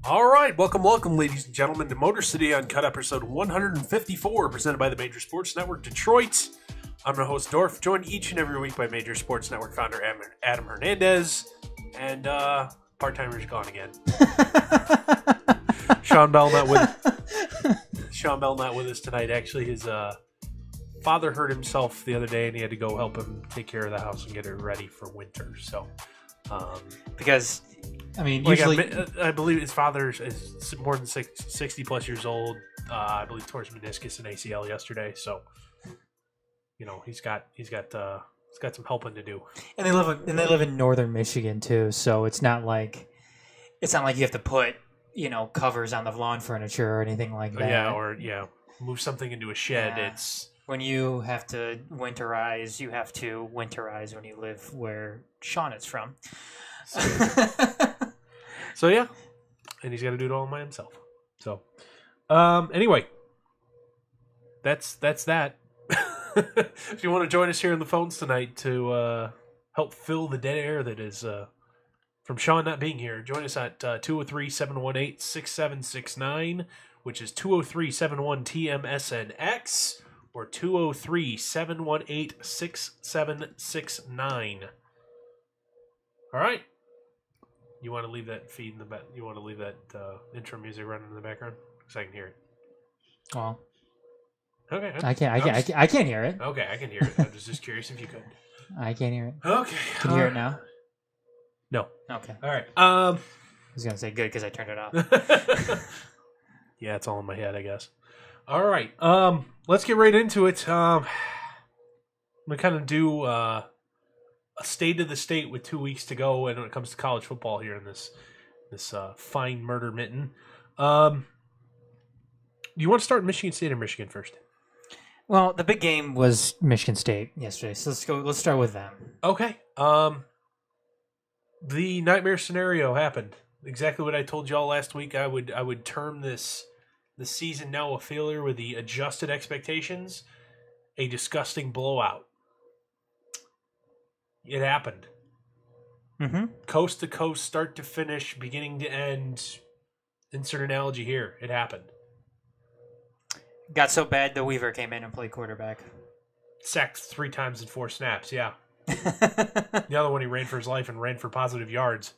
All right, welcome, ladies and gentlemen, to Motor City Uncut, episode 154, presented by the Major Sports Network Detroit. I'm your host, Dorf, joined each and every week by Major Sports Network founder Adam Hernandez, and part-timer's gone again. Sean Bell not with us tonight. Actually, his father hurt himself the other day, and he had to go help him take care of the house and get it ready for winter. So, because I mean, like usually I believe his father is more than 60 plus years old. I believe tore his meniscus and ACL yesterday. So, you know, he's got some helping to do. and they live in northern Michigan too, so it's not like you have to put covers on the lawn furniture or anything like that. Move something into a shed. Yeah. It's When you have to winterize, when you live where Sean is from. So yeah, and he's got to do it all by himself. So, anyway, that's that. If you want to join us here on the phones tonight to help fill the dead air that is from Sean not being here, join us at 203-718-6769, which is 203-71-TMSNX, or 203-718-6769. All right. You want to leave that feed in the back? You want to leave that intro music running in the background? Because I can hear it. Well, okay. I can't hear it. Okay, I can hear it. I was just curious if you could. I can't hear it. Okay. Can you hear it now? No. Okay. All right. I was gonna say good because I turned it off. Yeah, it's all in my head, I guess. All right. Let's get right into it. I'm gonna kind of do a state of the state with 2 weeks to go, and when it comes to college football here in this fine murder mitten. Do you want to start Michigan State or Michigan first? Well, the big game was Michigan State yesterday, so let's start with them. Okay. The nightmare scenario happened. Exactly what I told y'all last week. I would term the season now a failure with the adjusted expectations, a disgusting blowout. It happened. Mm-hmm. Coast to coast, start to finish, beginning to end. Insert analogy here. It happened. Got so bad that Weaver came in and played quarterback. Sacked 3 times in 4 snaps, yeah. The other one he ran for his life and ran for positive yards.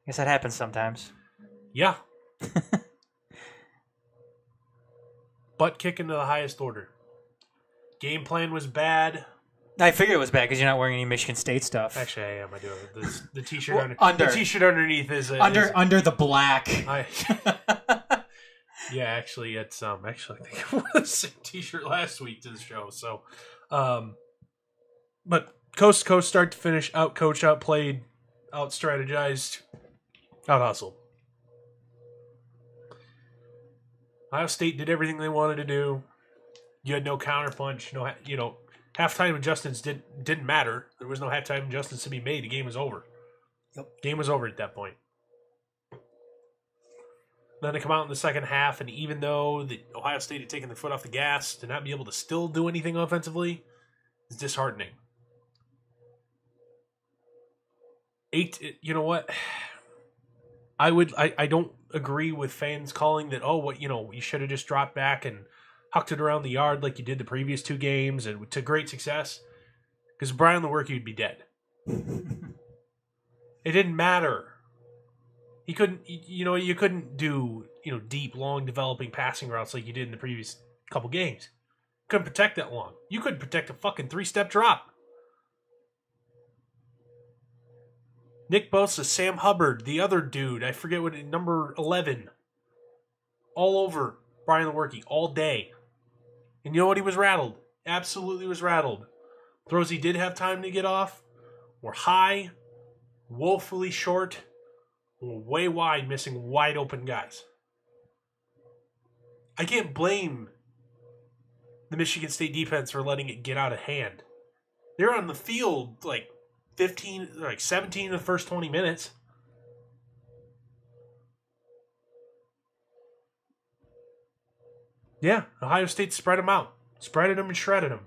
Guess that happens sometimes. Yeah. Butt kicking to the highest order. Game plan was bad. I figured it was bad because you're not wearing any Michigan State stuff. Actually, I am. I do. The t-shirt under. The t-shirt underneath is under the black. Yeah, actually, it's actually I think I wore the same t-shirt last week to the show. So, but coast to coast, start to finish, out coached, outplayed, out strategized, out hustled. Ohio State did everything they wanted to do. You had no counterpunch. Halftime adjustments didn't matter. There was no halftime adjustments to be made. The game was over. Yep. Game was over at that point. Then they come out in the second half, and even though the Ohio State had taken their foot off the gas, to not be able to still do anything offensively is disheartening. You know what? I don't agree with fans calling that, you should have just dropped back and hucked it around the yard like you did the previous 2 games and to great success. Because Brian Lewerke would be dead. It didn't matter. He couldn't, you couldn't do, deep, long developing passing routes like you did in the previous couple games. Couldn't protect that long. You couldn't protect a fucking 3-step drop. Nick Bosa, Sam Hubbard, the other dude, I forget what, number 11. All over Brian Lewerke all day. And you know what? He was rattled. Absolutely was rattled. Throws he did have time to get off were high, woefully short, were way wide, missing wide open guys. I can't blame the Michigan State defense for letting it get out of hand. They were on the field like 17 in the first 20 minutes. Yeah, Ohio State spread them out. Spreaded them and shredded them.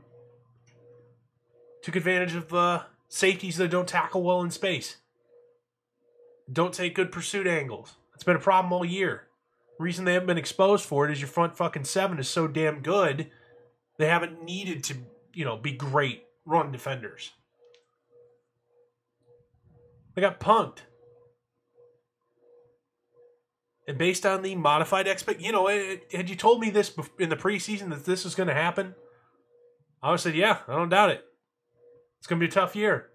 Took advantage of safeties that don't tackle well in space. Don't take good pursuit angles. It's been a problem all year. The reason they haven't been exposed for it is your front fucking seven is so damn good, they haven't needed to, be great run defenders. They got punked. And based on the modified had you told me this in the preseason that this was going to happen, I would have said, yeah, I don't doubt it. It's going to be a tough year.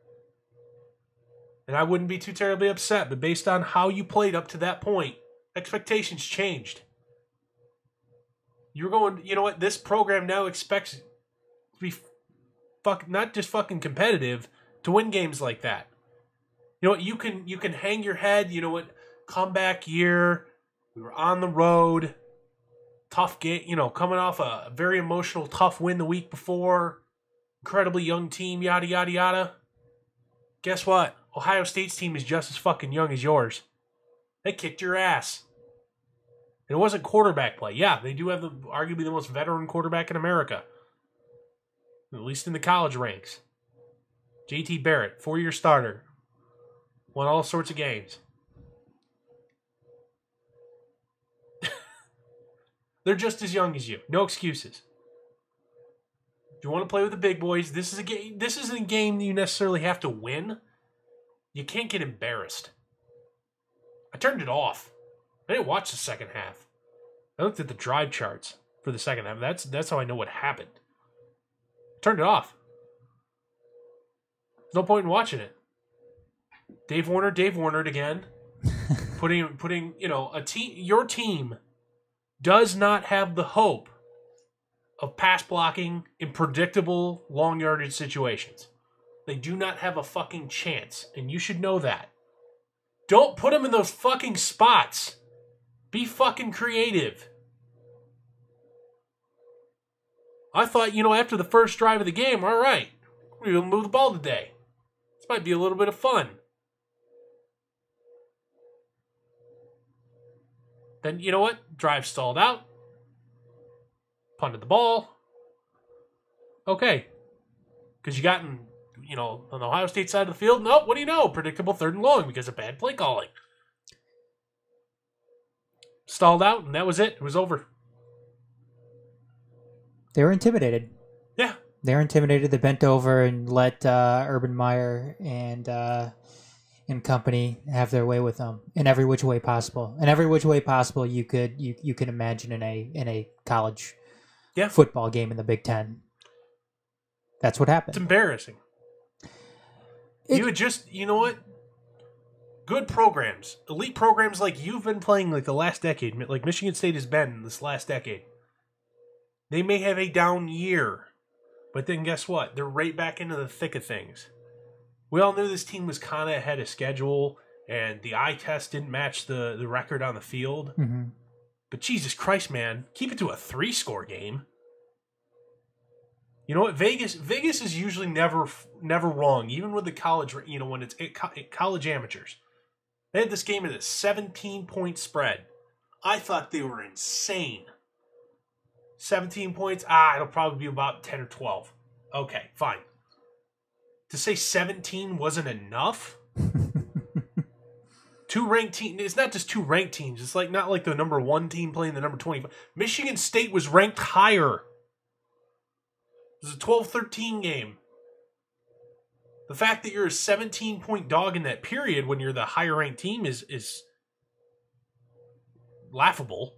And I wouldn't be too terribly upset. But based on how you played up to that point, expectations changed. You're going, you know what? This program now expects to be not just fucking competitive, to win games like that. You know what? You can hang your head. You know what? Comeback year. We were on the road. Tough game. Coming off a very emotional, tough win the week before. Incredibly young team. Yada, yada, yada. Guess what? Ohio State's team is just as fucking young as yours. They kicked your ass. It wasn't quarterback play. Yeah, they do have arguably the most veteran quarterback in America. At least in the college ranks. J.T. Barrett, 4-year starter. Won all sorts of games. They're just as young as you. No excuses. If you want to play with the big boys, this is a game. This isn't a game you necessarily have to win. You can't get embarrassed. I turned it off. I didn't watch the second half. I looked at the drive charts for the second half. That's how I know what happened. I turned it off. There's no point in watching it. Dave Warner again. putting a team. Your team does not have the hope of pass blocking in predictable long yardage situations. They do not have a fucking chance, and you should know that. Don't put them in those fucking spots. Be fucking creative. I thought, after the first drive of the game, all right, we're going to move the ball today. This might be a little bit of fun. Then, you know what? Drive stalled out. Punted the ball. Okay. Because you got on the Ohio State side of the field, nope, what do you know? Predictable 3rd and long because of bad play calling. Stalled out, and that was it. It was over. They were intimidated. Yeah. They were intimidated. They bent over and let Urban Meyer and company have their way with them in every which way possible. In every which way possible you could imagine in a college football game in the Big Ten. That's what happened. It's embarrassing. You know what? Good programs, elite programs like you've been playing like the last decade, like Michigan State has been this last decade. They may have a down year, but then guess what? They're right back into the thick of things. We all knew this team was kind of ahead of schedule, and the eye test didn't match the record on the field. Mm-hmm. But Jesus Christ, man, keep it to a 3-score game. You know what? Vegas is usually never wrong, even with the college. When it's college amateurs. They had this game at a 17-point spread. I thought they were insane. 17 points. It'll probably be about 10 or 12. Okay, fine. To say 17 wasn't enough? Two ranked teams. It's not just two ranked teams. It's not like the number 1 team playing the number 20. Michigan State was ranked higher. It was a 12-13 game. The fact that you're a 17-point dog in that period when you're the higher ranked team is laughable,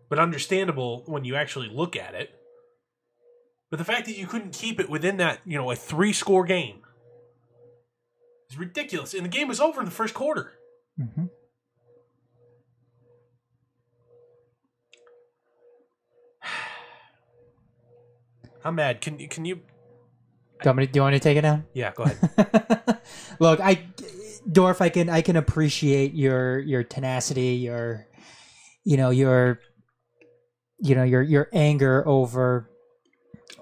but understandable when you actually look at it. But the fact that you couldn't keep it within that, a 3-score game is ridiculous. And the game was over in the first quarter. Mm-hmm. I'm mad. Can you? Do you want me to take it now? Yeah, go ahead. Look, Dorf, I can appreciate your tenacity, your anger over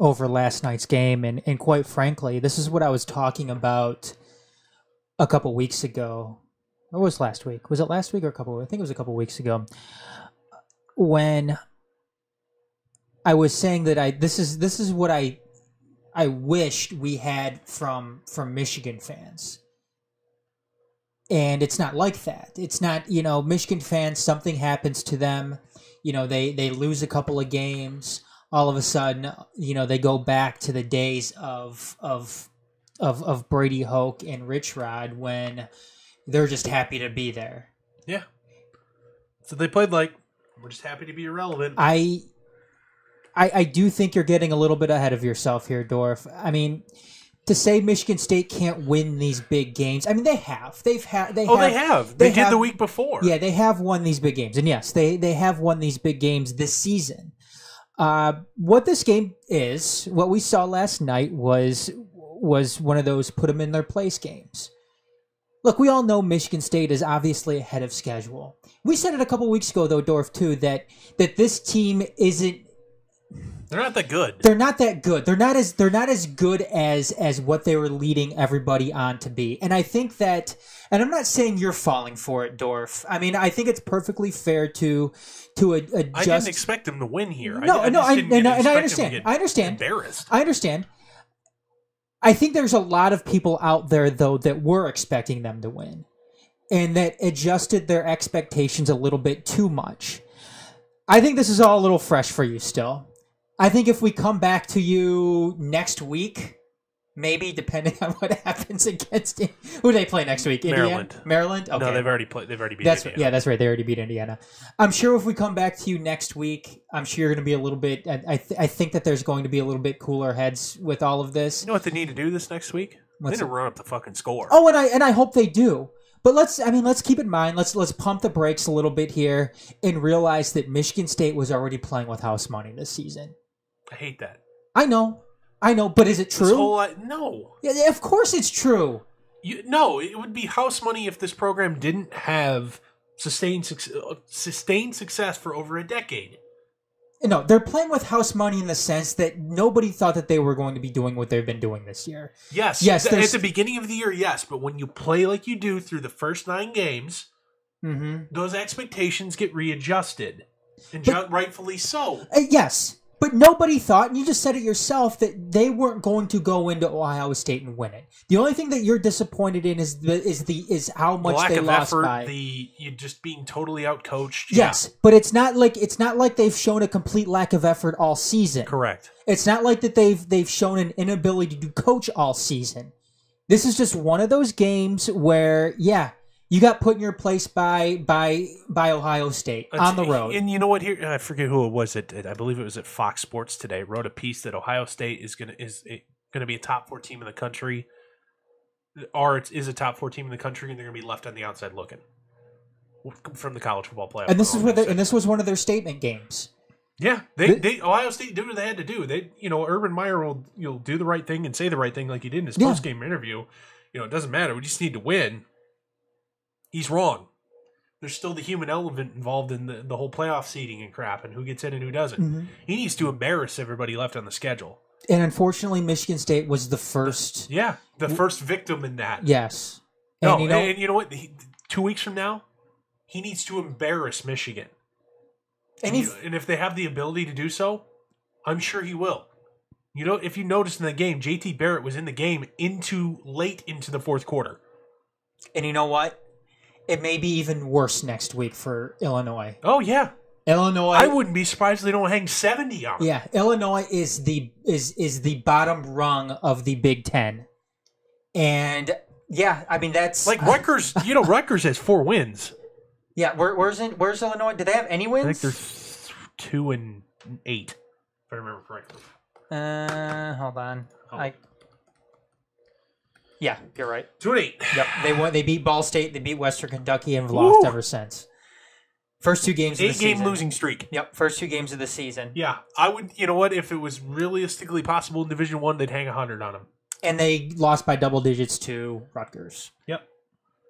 last night's game, and quite frankly, this is what I was talking about a couple weeks ago. Or was last week? Was it last week or I think it was a couple weeks ago, when I was saying that this is what I wished we had from Michigan fans. And it's not like that. It's not, Michigan fans, something happens to them. They lose a couple of games. All of a sudden, they go back to the days of Brady Hoke and Rich Rod when they're just happy to be there. Yeah. So they played like, we're just happy to be irrelevant. I do think you're getting a little bit ahead of yourself here, Dorf. I mean, to say Michigan State can't win these big games, I mean, they have. They have. They did the week before. Yeah, they have won these big games. And yes, they have won these big games this season. What this game is, what we saw last night was one of those put them in their place games. Look, we all know Michigan State is obviously ahead of schedule. We said it a couple weeks ago, though, Dorf, too, that this team isn't. They're not that good. They're not that good. They're not as good as what they were leading everybody on to be. And I think that, and I'm not saying you're falling for it, Dorf. I mean, I think it's perfectly fair to adjust. I didn't expect them to win here. No, I understand. I understand. Embarrassed. I understand. I think there's a lot of people out there, though, that were expecting them to win and that adjusted their expectations a little bit too much. I think this is all a little fresh for you still. I think if we come back to you next week, maybe depending on what happens against it. Who do they play next week? Maryland. Indiana? Maryland? Okay. No, they've already beat Indiana. Yeah, that's right. They already beat Indiana. I'm sure if we come back to you next week, I'm sure you're going to be a little bit. I think that there's going to be a little bit cooler heads with all of this. You know what they need to do this next week? They need to run up the fucking score. Oh, and I hope they do. But let's keep in mind, let's pump the brakes a little bit here and realize that Michigan State was already playing with house money this season. I hate that. I know, but is it true? No. Yeah, of course it's true. No, it would be house money if this program didn't have sustained success for over a decade. No, they're playing with house money in the sense that nobody thought that they were going to be doing what they've been doing this year. Yes. At the beginning of the year, yes. But when you play like you do through the first 9 games, those expectations get readjusted. And rightfully so. Yes. But nobody thought, and you just said it yourself, that they weren't going to go into Ohio State and win it. The only thing that you're disappointed in is how much they lost by. You just being totally outcoached. Yes, yeah. But it's not like they've shown a complete lack of effort all season. Correct. It's not like that they've shown an inability to coach all season. This is just one of those games where, yeah, you got put in your place by Ohio State on the road. And you know what? Here, I forget who it was. I believe it was at Fox Sports today. Wrote a piece that Ohio State is gonna be a top 4 team in the country, or it is a top 4 team in the country, and they're gonna be left on the outside looking from the college football playoff. And this was one of their statement games. Yeah, they Ohio State did what they had to do. Urban Meyer will do the right thing and say the right thing like he did in his post game interview. It doesn't matter. We just need to win. He's wrong. There's still the human element involved in the whole playoff seeding and crap and who gets in and who doesn't. Mm-hmm. He needs to embarrass everybody left on the schedule. And unfortunately, Michigan State was the first. The first victim in that. Yes. And you know what? 2 weeks from now, he needs to embarrass Michigan. And if they have the ability to do so, I'm sure he will. If you noticed in the game, JT Barrett was in the game late into the fourth quarter. And you know what? It may be even worse next week for Illinois. Oh, yeah. Illinois. I wouldn't be surprised if they don't hang 70 on them. Yeah, Illinois is the bottom rung of the Big Ten. And, yeah, I mean, that's... Like Rutgers, Rutgers has 4 wins. Yeah, where's Illinois? Do they have any wins? I think they're 2-8, if I remember correctly. Hold on. Yeah, you're right. 2-8. Yep, they beat Ball State, they beat Western Kentucky, and have lost ever since. First 2 games of the season. 8-game losing streak. Yep, first 2 games of the season. Yeah, I would. You know what? If it was realistically possible in Division I, they'd hang 100 on them. And they lost by double digits to Rutgers. Yep.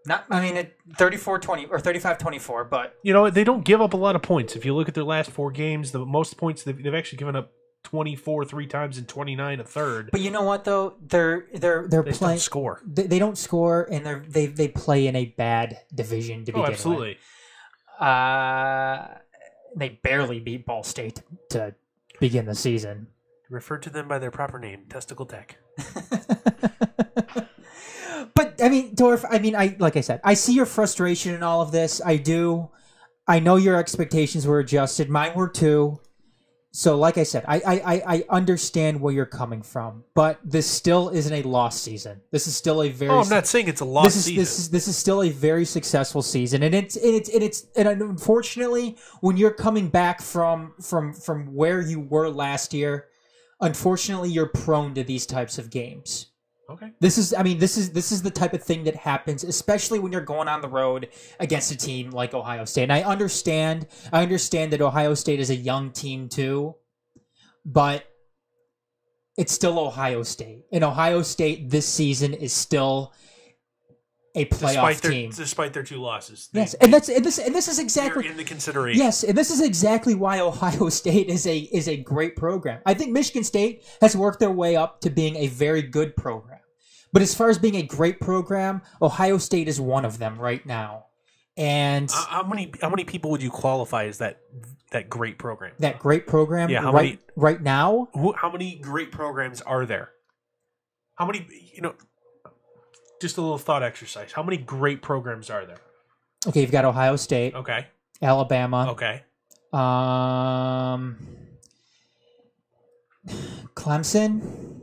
34-20 or 35-24, but they don't give up a lot of points. If you look at their last 4 games, the most points they've actually given up 24 3 times and 29 a third. But you know what though? They playing. Don't score. They don't score, and they play in a bad division to begin with. Absolutely. They barely beat Ball State to begin the season. Refer to them by their proper name, Testicle Tech. But I mean, Dorf. I mean, like I said, I see your frustration in all of this. I do. I know your expectations were adjusted. Mine were too. So, like I said, I understand where you're coming from, but this still isn't a lost season. This is still a very. Oh, I'm not saying it's a lost season. This is still a very successful season, and and unfortunately, when you're coming back from where you were last year, unfortunately, you're prone to these types of games. Okay. This is the type of thing that happens, especially when you're going on the road against a team like Ohio State. And I understand that Ohio State is a young team too, but it's still Ohio State. And Ohio State this season is still a playoff team, despite their 2 losses. Yes, and this is exactly in the consideration. Yes, and this is exactly why Ohio State is a great program. I think Michigan State has worked their way up to being a very good program. But as far as being a great program, Ohio State is one of them right now. And how many people would you qualify as that great program? That great program? Yeah, right now? How many great programs are there? How many, just a little thought exercise. How many great programs are there? Okay, you've got Ohio State. Okay. Alabama. Okay. Clemson.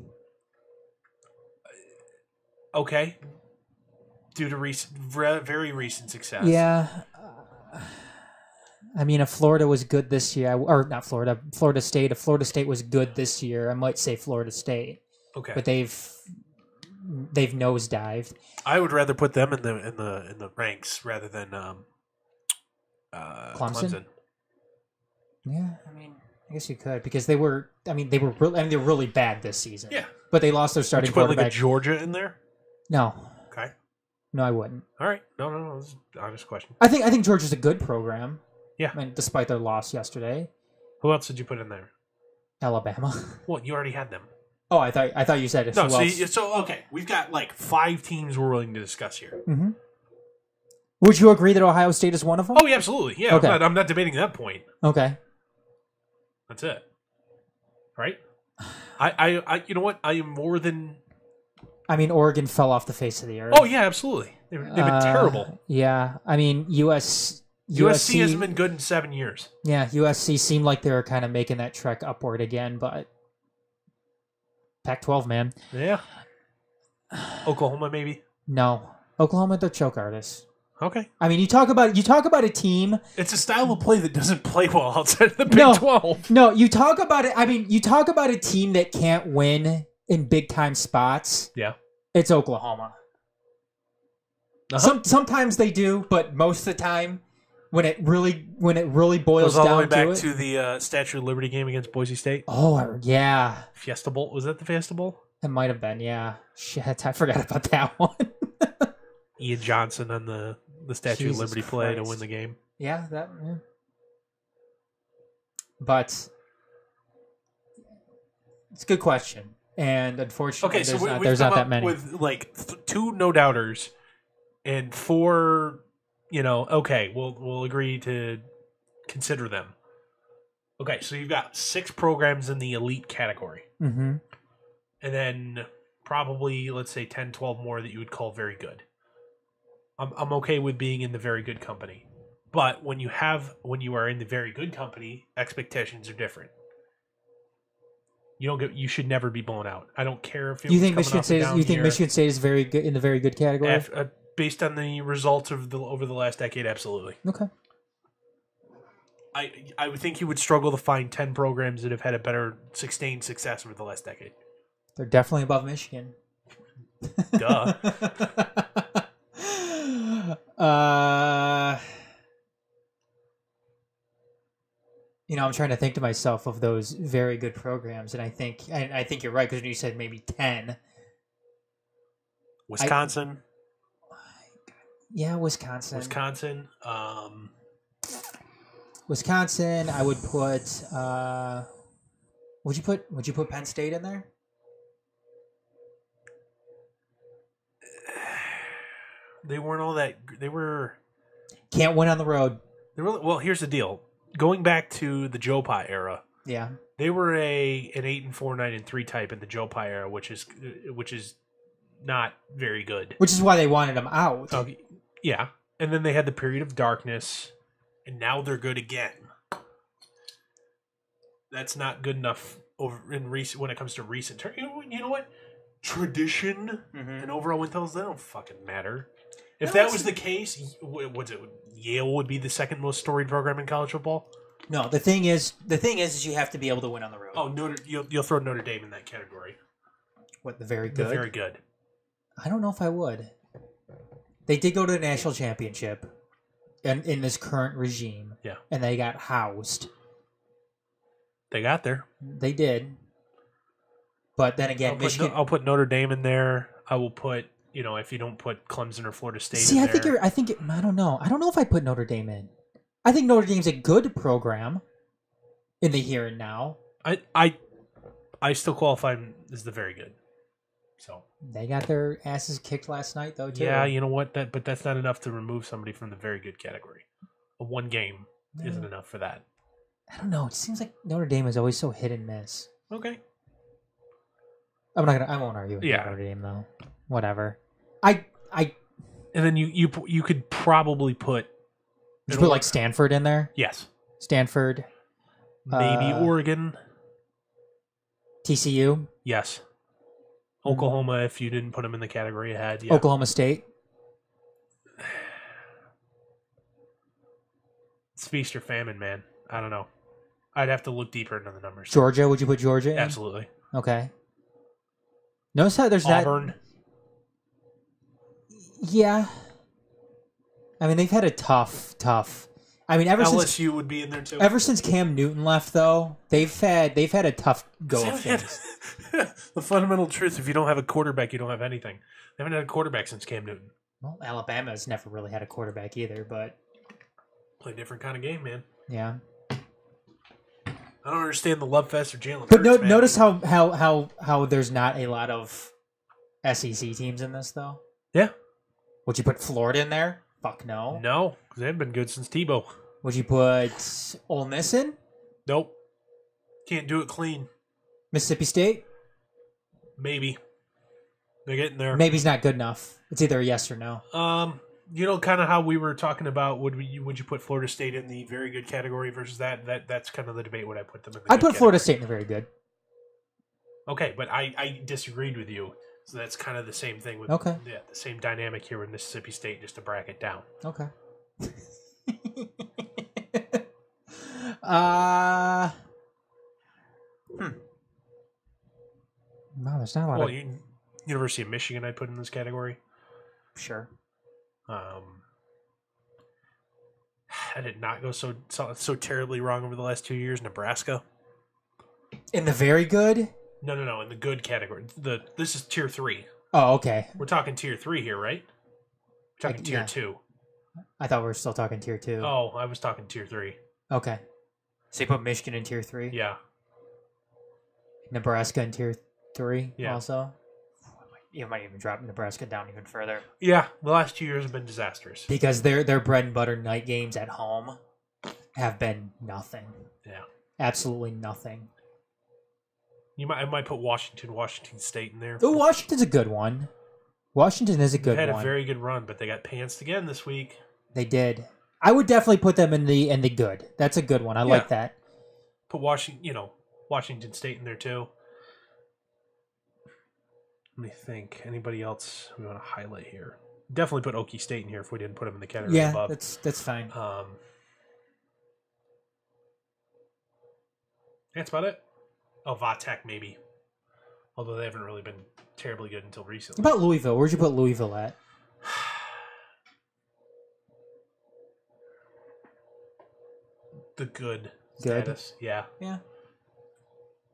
Okay. Due to very recent success. Yeah. I mean, if Florida was good this year, or not Florida, Florida State. If Florida State was good this year, I might say Florida State. Okay. But they've nosedived. I would rather put them in the ranks rather than Clemson. Yeah, I mean, I guess you could because they were really bad this season. Yeah. But they lost their starting quarterback. Would you put like a Georgia in there? No. Okay. No, I wouldn't. All right. No. This is an honest question. I think Georgia's a good program. Yeah. I mean, despite their loss yesterday. Who else did you put in there? Alabama. Well, you already had them. Oh, I thought you said it. No, so okay, we've got like 5 teams we're willing to discuss here. Mm-hmm. Would you agree that Ohio State is one of them? Oh, yeah, absolutely. Yeah, okay. I'm not debating that point. Okay. That's it. Right? I you know what? I am more than... I mean, Oregon fell off the face of the earth. Oh, yeah, absolutely. They've been terrible. Yeah, I mean, USC hasn't been good in 7 years. Yeah, USC seemed like they were kind of making that trek upward again, but Pac-12, man. Yeah. Oklahoma, maybe? No. Oklahoma, they're choke artists. Okay. I mean, you talk about a team. It's a style of play that doesn't play well outside of the Big 12. No, you talk about it. I mean, you talk about a team that can't win in big time spots. Yeah. It's Oklahoma. Uh-huh. Sometimes they do, but most of the time, when it really boils down to it, all the way back to the Statue of Liberty game against Boise State. Oh yeah, Fiesta Bowl, was that the Fiesta Bowl? It might have been. Yeah, shit, I forgot about that one. Ian Johnson on the Statue of Liberty play to win the game. Yeah, that. Yeah. But it's a good question, and unfortunately, there's not that many. With like 2 no-doubters and 4, okay, we'll agree to consider them. Okay, so you've got 6 programs in the elite category. Mm-hmm. And then probably, let's say, 10, 12 more that you would call very good. I'm okay with being in the very good company. But when you are in the very good company, expectations are different. You should never be blown out. I don't care if you think Michigan State is very good in the very good category. Based on the results of over the last decade, absolutely. Okay. I would think you would struggle to find 10 programs that have had a better sustained success over the last decade. They're definitely above Michigan. Duh. I'm trying to think to myself of those very good programs, and I think you're right because you said maybe 10. Wisconsin. Wisconsin. Wisconsin. I would put. Would you put Penn State in there? They weren't all that. They were. Can't win on the road. Well, here's the deal. Going back to the Joe Pye era. Yeah. They were an 8-4, 9-3 type in the Joe Pye era, which is not very good. Which is why they wanted them out. Yeah. And then they had the period of darkness, and now they're good again. That's not good enough when it comes to recent. You know what? Tradition and overall win totals, they don't fucking matter. If that was the case, Yale would be the second most storied program in college football? No, the thing is you have to be able to win on the road. Oh, you'll throw Notre Dame in that category. What, the very good? The very good. I don't know if I would. They did go to the national championship in this current regime. Yeah. And they got housed. They got there. They did. But then again, Michigan... I'll put Notre Dame in there. I will put, if you don't put Clemson or Florida State in there. I don't know. I don't know if I put Notre Dame in. I think Notre Dame's a good program in the here and now. I still qualify them as the very good. So they got their asses kicked last night, though, too. Yeah, you know what? But that's not enough to remove somebody from the very good category. One game isn't enough for that. I don't know. It seems like Notre Dame is always so hit and miss. Okay. I won't argue with Notre Dame, though. Whatever. And then you could probably put... Did you put, like, Stanford in there? Yes. Stanford. Maybe Oregon. TCU? Yes. Oklahoma, if you didn't put them in the category ahead. Yeah. Oklahoma State? It's feast or famine, man. I don't know. I'd have to look deeper into the numbers. Georgia? Would you put Georgia in? Absolutely. Okay. Notice how there's Auburn. Yeah. I mean, they've had a tough. I mean, LSU would be in there too. Ever since Cam Newton left, though, they've had a tough go of things. The fundamental truth: if you don't have a quarterback, you don't have anything. They haven't had a quarterback since Cam Newton. Well, Alabama's never really had a quarterback either, but play a different kind of game, man. Yeah. I don't understand the love fest or Jalen. But notice how there's not a lot of SEC teams in this, though. Yeah. Would you put Florida in there? Fuck no. No, because they haven't been good since Tebow. Would you put Ole Miss in? Nope. Can't do it clean. Mississippi State? Maybe. They're getting there. Maybe's not good enough. It's either a yes or no. Kind of how we were talking about would you put Florida State in the very good category versus that's kind of the debate. Would I put them in the I'd put category? Florida State in the very good. Okay, but I disagreed with you. So that's kind of the same thing with the same dynamic here with Mississippi State, just to bracket it down. Okay. No, there's not a lot of... University of Michigan I'd put in this category. Sure. I did not go so terribly wrong over the last 2 years. Nebraska. In the very good? No, in the good category. This is tier 3. Oh, okay. We're talking tier 3 here, right? We're talking tier 2. I thought we were still talking tier 2. Oh, I was talking tier 3. Okay. So you put Michigan in tier 3? Yeah. Nebraska in tier 3 also? You might even drop Nebraska down even further. Yeah, the last 2 years have been disastrous. Because their bread and butter night games at home have been nothing. Yeah. Absolutely nothing. I might put Washington State in there. Oh, Washington's a good one. Washington is a good one. They had a very good run, but they got pantsed again this week. They did. I would definitely put them in the good. That's a good one. I like that. Put Washington State in there too. Let me think. Anybody else we want to highlight here? Definitely put Okie State in here if we didn't put them in the category above. Yeah, that's fine. That's about it. Oh, Vatek maybe. Although they haven't really been terribly good until recently. What about Louisville? Where'd you put Louisville at? The good status. Yeah. Yeah.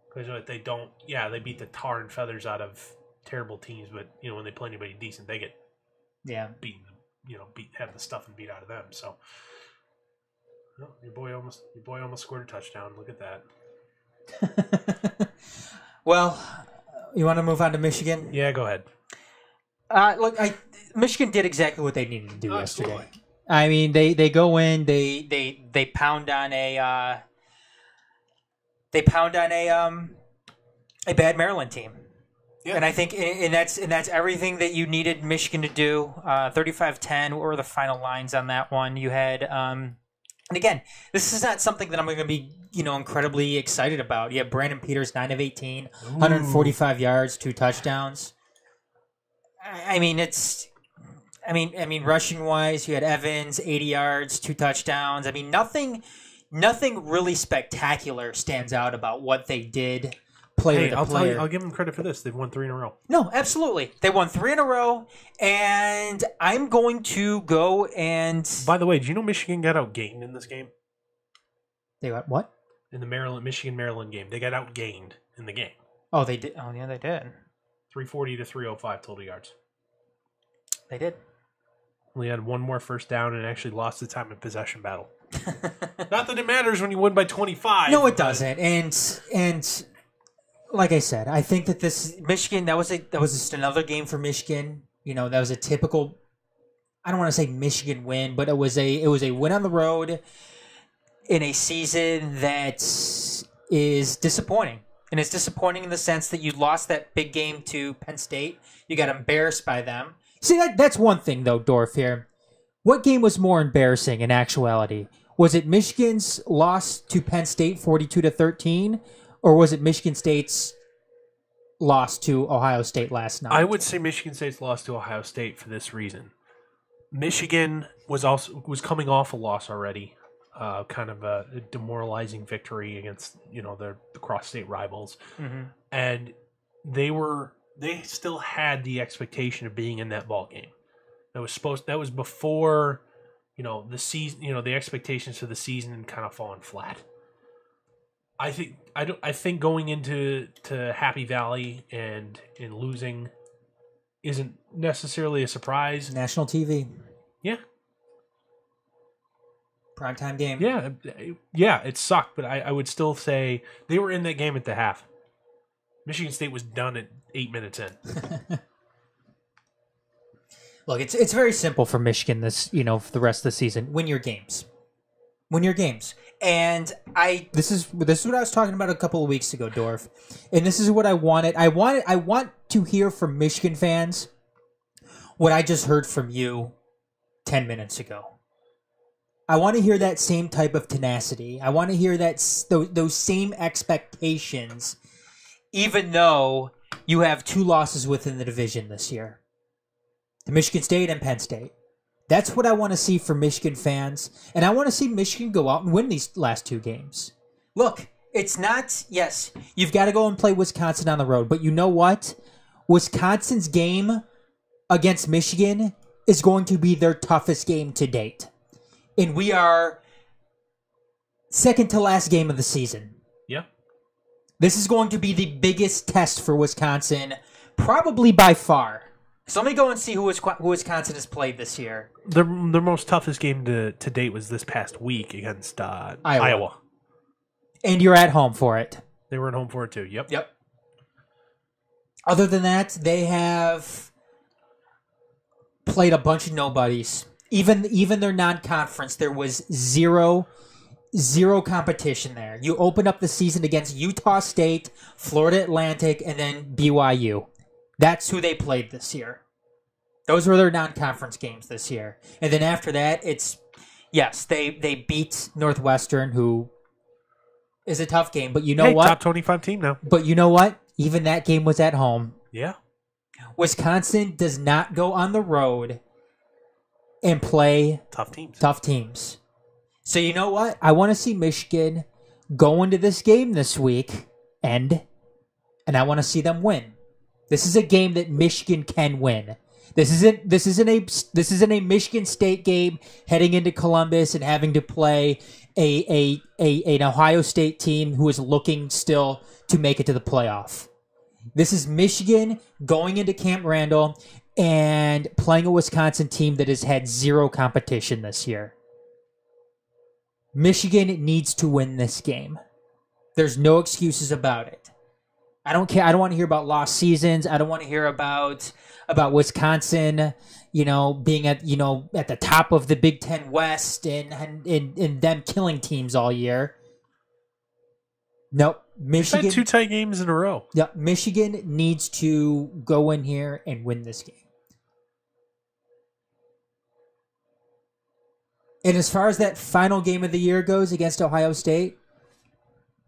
Because they don't... Yeah, they beat the tar and feathers out of terrible teams, but, when they play anybody decent, they get beaten, have the stuff and beat out of them, so... Well, your boy almost scored a touchdown. Look at that. Well, you want to move on to Michigan? Yeah, go ahead. Look, Michigan did exactly what they needed to do yesterday. I mean, they go in, they pound on a bad Maryland team. Yeah. And I think, and that's everything that you needed Michigan to do. 35-10. What were the final lines on that one? You had, and again, this is not something that I'm going to be, incredibly excited about. You have Brandon Peters, 9 of 18, 145 yards, 2 touchdowns. I mean, rushing wise, you had Evans, 80 yards, 2 touchdowns. I mean, nothing really spectacular stands out about what they did. I'll give them credit for this. They've won 3 in a row. No, absolutely. They won 3 in a row, and I'm going to go and... By the way, do you know Michigan got outgained in this game? They got what? In the Michigan-Maryland game. They got outgained in the game. Oh, they did. Oh, yeah, they did. 340 to 305 total yards. They did. We had one more first down and actually lost the time in possession battle. Not that it matters when you win by 25. No, it doesn't. And like I said, I think that this Michigan, that was just another game for Michigan. That was a typical, I don't want to say Michigan win, but it was a win on the road in a season that is disappointing. And it's disappointing in the sense that you lost that big game to Penn State. You got embarrassed by them. See, that's one thing, though, Dorf, here. What game was more embarrassing in actuality? Was it Michigan's loss to Penn State 42-13, or was it Michigan State's loss to Ohio State last night? I would say Michigan State's loss to Ohio State for this reason. Michigan was coming off a loss already, kind of a demoralizing victory against the cross-state rivals, and they still had the expectation of being in that ball game. That was before the season. The expectations for the season kind of fallen flat. I think going into Happy Valley and losing isn't necessarily a surprise. National TV. Yeah. Primetime game. Yeah, it sucked, but I would still say they were in that game at the half. Michigan State was done at 8 minutes in. Look, it's very simple for Michigan for the rest of the season. Win your games. And this is what I was talking about a couple of weeks ago, Dorf. And this is what I wanted. I want to hear from Michigan fans what I just heard from you 10 minutes ago. I want to hear that same type of tenacity. I want to hear those same expectations, even though you have 2 losses within the division this year. The Michigan State and Penn State. That's what I want to see from Michigan fans. And I want to see Michigan go out and win these last 2 games. Look, it's not... Yes, you've got to go and play Wisconsin on the road. But you know what? Wisconsin's game against Michigan is going to be their toughest game to date. And we are second to last game of the season. Yeah. This is going to be the biggest test for Wisconsin, probably by far. So let me go and see who Wisconsin has played this year. Their most toughest game to date was this past week against Iowa. And you're at home for it. They were at home for it too. Yep. Other than that, they have played a bunch of nobodies. Even their non-conference, there was zero competition there. You opened up the season against Utah State, Florida Atlantic, and then BYU. That's who they played this year. Those were their non-conference games this year. And then after that, they beat Northwestern, who is a tough game. But you know what? Top 25 team now. But you know what? Even that game was at home. Yeah. Wisconsin does not go on the road and play tough teams. So you know what? I want to see Michigan go into this game this week and I want to see them win. This is a game that Michigan can win. This isn't a Michigan State game heading into Columbus and having to play an Ohio State team who is looking still to make it to the playoff. This is Michigan going into Camp Randall and playing a Wisconsin team that has had zero competition this year. Michigan needs to win this game. There's no excuses about it. I don't care. I don't want to hear about lost seasons. I don't want to hear about Wisconsin, being at the top of the Big Ten West and them killing teams all year. Nope. They've had 2 tight games in a row. Yeah, Michigan needs to go in here and win this game. And as far as that final game of the year goes against Ohio State,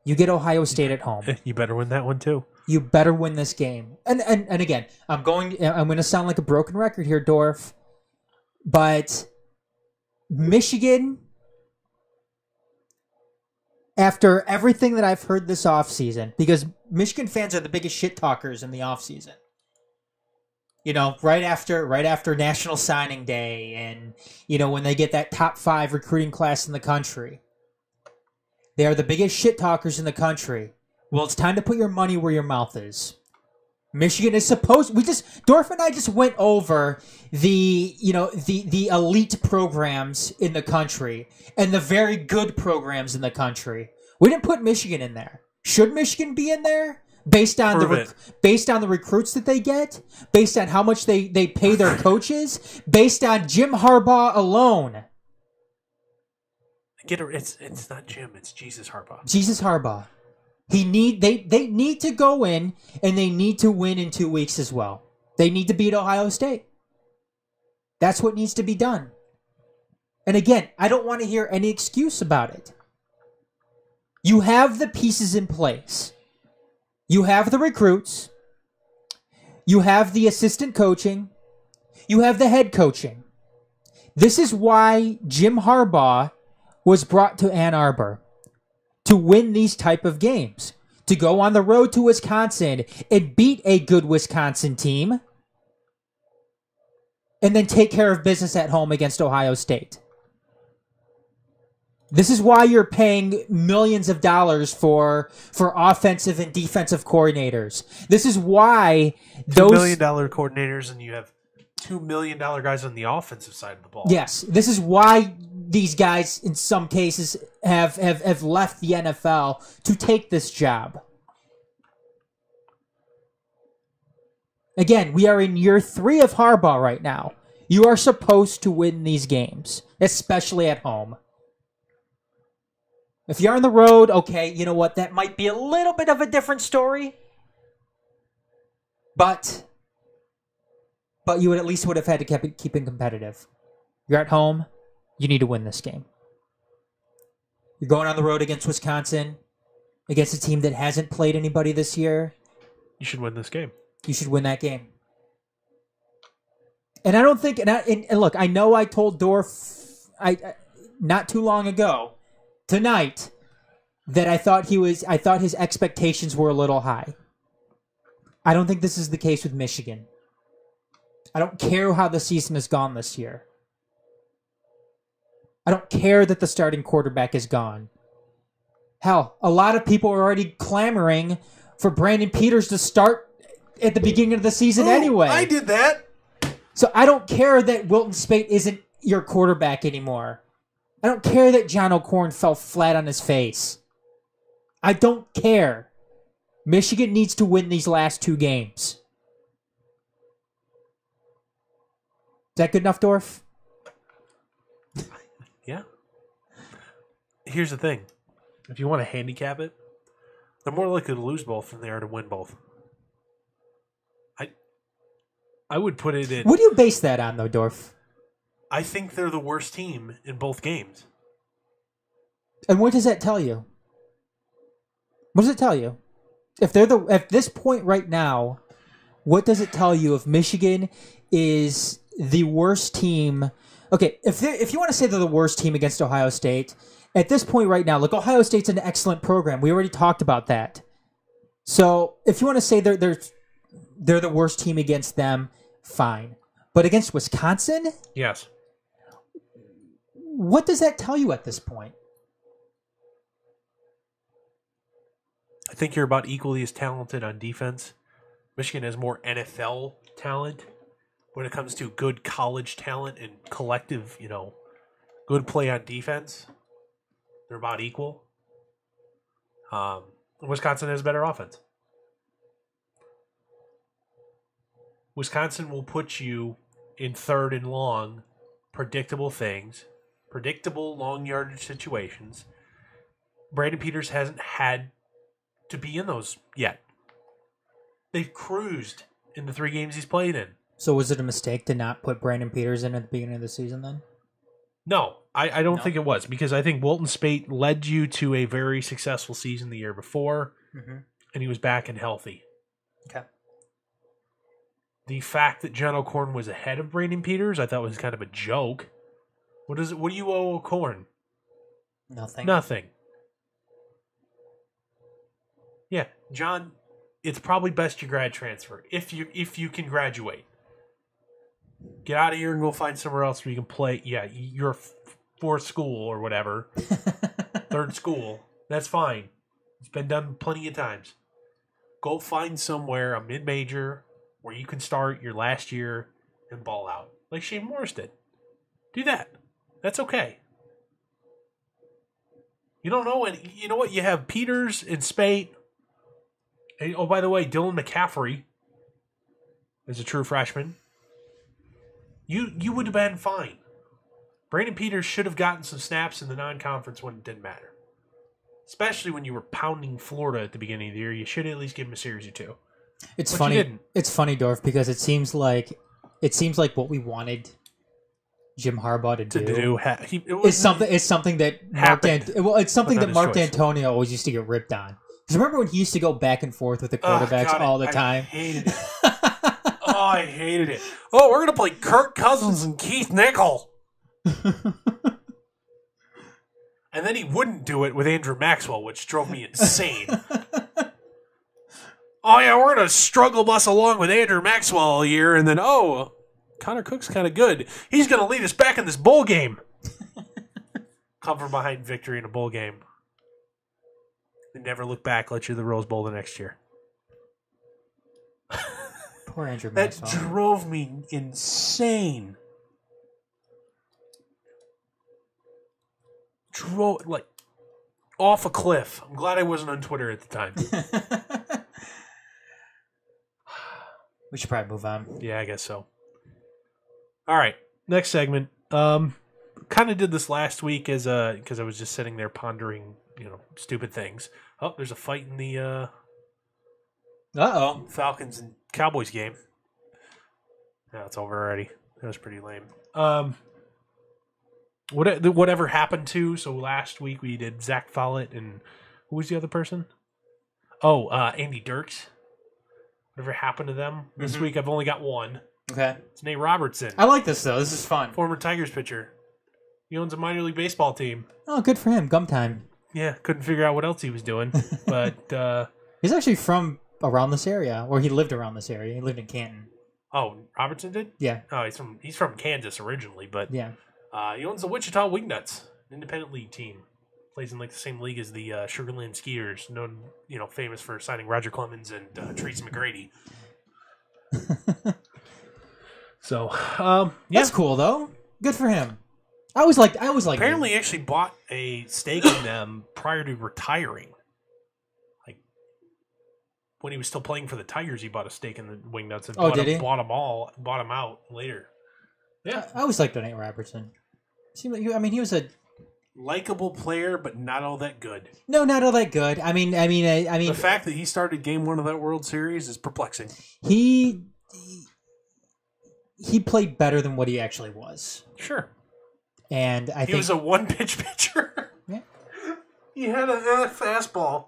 you get Ohio State at home. You better win that one too. You better win this game. And again, I'm going to sound like a broken record here, Dorf, but Michigan, after everything that I've heard this offseason, because Michigan fans are the biggest shit talkers in the offseason. You know, right after National Signing Day, and when they get that top 5 recruiting class in the country. They are the biggest shit talkers in the country. Well, it's time to put your money where your mouth is. Michigan is supposed. Dorf and I just went over the elite programs in the country and the very good programs in the country. We didn't put Michigan in there. Should Michigan be in there? Based on the recruits that they get, based on how much they pay their coaches, based on Jim Harbaugh alone. It's not Jim, it's Jesus Harbaugh. Jesus Harbaugh. They need to go in and they need to win in 2 weeks as well. They need to beat Ohio State. That's what needs to be done. And again, I don't want to hear any excuse about it. You have the pieces in place. You have the recruits. You have the assistant coaching. You have the head coaching. This is why Jim Harbaugh was brought to Ann Arbor, to win these type of games, to go on the road to Wisconsin and beat a good Wisconsin team, and then take care of business at home against Ohio State. This is why you're paying millions of dollars for offensive and defensive coordinators. This is why $2 million coordinators, and you have $2 million guys on the offensive side of the ball. Yes, this is why these guys, in some cases, have left the NFL to take this job. Again, we are in year 3 of Harbaugh right now. You are supposed to win these games, especially at home. If you're on the road, okay, you know what? That might be a little bit of a different story. But you would at least have had to keep it competitive. You're at home. You need to win this game. You're going on the road against Wisconsin, against a team that hasn't played anybody this year. You should win this game. You should win that game. And I don't think, and look, I know I told Dorf not too long ago, tonight, that I thought his expectations were a little high. I don't think this is the case with Michigan. I don't care how the season has gone this year. I don't care that the starting quarterback is gone. Hell, a lot of people are already clamoring for Brandon Peters to start at the beginning of the season anyway. I did that. So I don't care that Wilton Spate isn't your quarterback anymore. I don't care that John O'Corn fell flat on his face. I don't care. Michigan needs to win these last 2 games. Is that good enough, Dorf? Yeah. Here's the thing. If you want to handicap it, they're more likely to lose both than they are to win both. I would put it in... What do you base that on, though, Dorf? I think they're the worst team in both games. And what does that tell you? What does it tell you? At this point right now, what does it tell you if Michigan is the worst team? Okay, if you want to say they're the worst team against Ohio State, at this point right now, look, Ohio State's an excellent program. We already talked about that. So if you want to say they're the worst team against them, fine. But against Wisconsin? Yes. What does that tell you at this point? I think you're about equally as talented on defense. Michigan has more NFL talent when it comes to good college talent and collective, good play on defense. They're about equal. Wisconsin has better offense. Wisconsin will put you in 3rd and long, predictable things, predictable long yardage situations. Brandon Peters hasn't had to be in those yet. They've cruised in the 3 games he's played in. So was it a mistake to not put Brandon Peters in at the beginning of the season then? No, I don't think it was, because I think Wilton Spate led you to a very successful season the year before, and he was back and healthy. Okay. The fact that John O'Corn was ahead of Brandon Peters, I thought was kind of a joke. What do you owe O'Corn? Nothing. Nothing. Yeah, John, it's probably best you grad transfer if you can graduate. Get out of here and go find somewhere else where you can play. Yeah, your fourth school or whatever, third school. That's fine. It's been done plenty of times. Go find somewhere, a mid-major, where you can start your last year and ball out, like Shane Morris did. Do that. That's okay. You don't know any. You know what? You have Peters and Spate. And, oh, by the way, Dylan McCaffrey is a true freshman. You would have been fine. Brandon Peters should have gotten some snaps in the non-conference when it didn't matter. Especially when you were pounding Florida at the beginning of the year. You should at least give him a series or 2. It's funny. It's funny, Dorf, because it seems like what we wanted Jim Harbaugh to do is something that Mark D'Antonio always used to get ripped on. Because remember when he used to go back and forth with the quarterbacks all the time? I hated it. I hated it. Oh, we're going to play Kirk Cousins and Keith Nickel. And then he wouldn't do it with Andrew Maxwell, which drove me insane. Oh, yeah, we're going to struggle bus along with Andrew Maxwell all year, and then, Connor Cook's kind of good. He's going to lead us back in this bowl game. Come from behind victory in a bowl game. And never look back, let you the Rose Bowl the next year. Poor Andrew Maxwell. That drove me insane. Off a cliff. I'm glad I wasn't on Twitter at the time. We should probably move on. Yeah, I guess so. All right, next segment. Kind of did this last week because I was just sitting there pondering, stupid things. Oh, there's a fight in the Falcons and Cowboys game. Yeah, it's over already. That was pretty lame. Whatever happened to? So last week we did Zach Follett and who was the other person? Oh, Andy Dirks. Whatever happened to them? This week I've only got one. Okay. It's Nate Robertson. I like this though. This is fun. Former Tigers pitcher. He owns a minor league baseball team. Oh, good for him. Gum time. Yeah, couldn't figure out what else he was doing. But he's actually from around this area, or he lived around this area. He lived in Canton. Oh, Robertson did? Yeah. Oh, he's from Kansas originally, but yeah. He owns the Wichita Wingnuts, an independent league team. Plays in the same league as the Sugarland Skiers, known famous for signing Roger Clemens and Tracy McGrady. So, yeah. That's cool though. Good for him. I was like. Apparently, he actually bought a stake in them prior to retiring. Like when he was still playing for the Tigers, he bought a stake in the Wingnuts and bought them out later. Yeah, I always liked Nate Robertson. Seemed like he was a likable player, but not all that good. No, not all that good. I mean, the fact that he started Game 1 of that World Series is perplexing. He played better than what he actually was. Sure. And I think he was a one-pitch pitcher. Yeah. He had a fastball.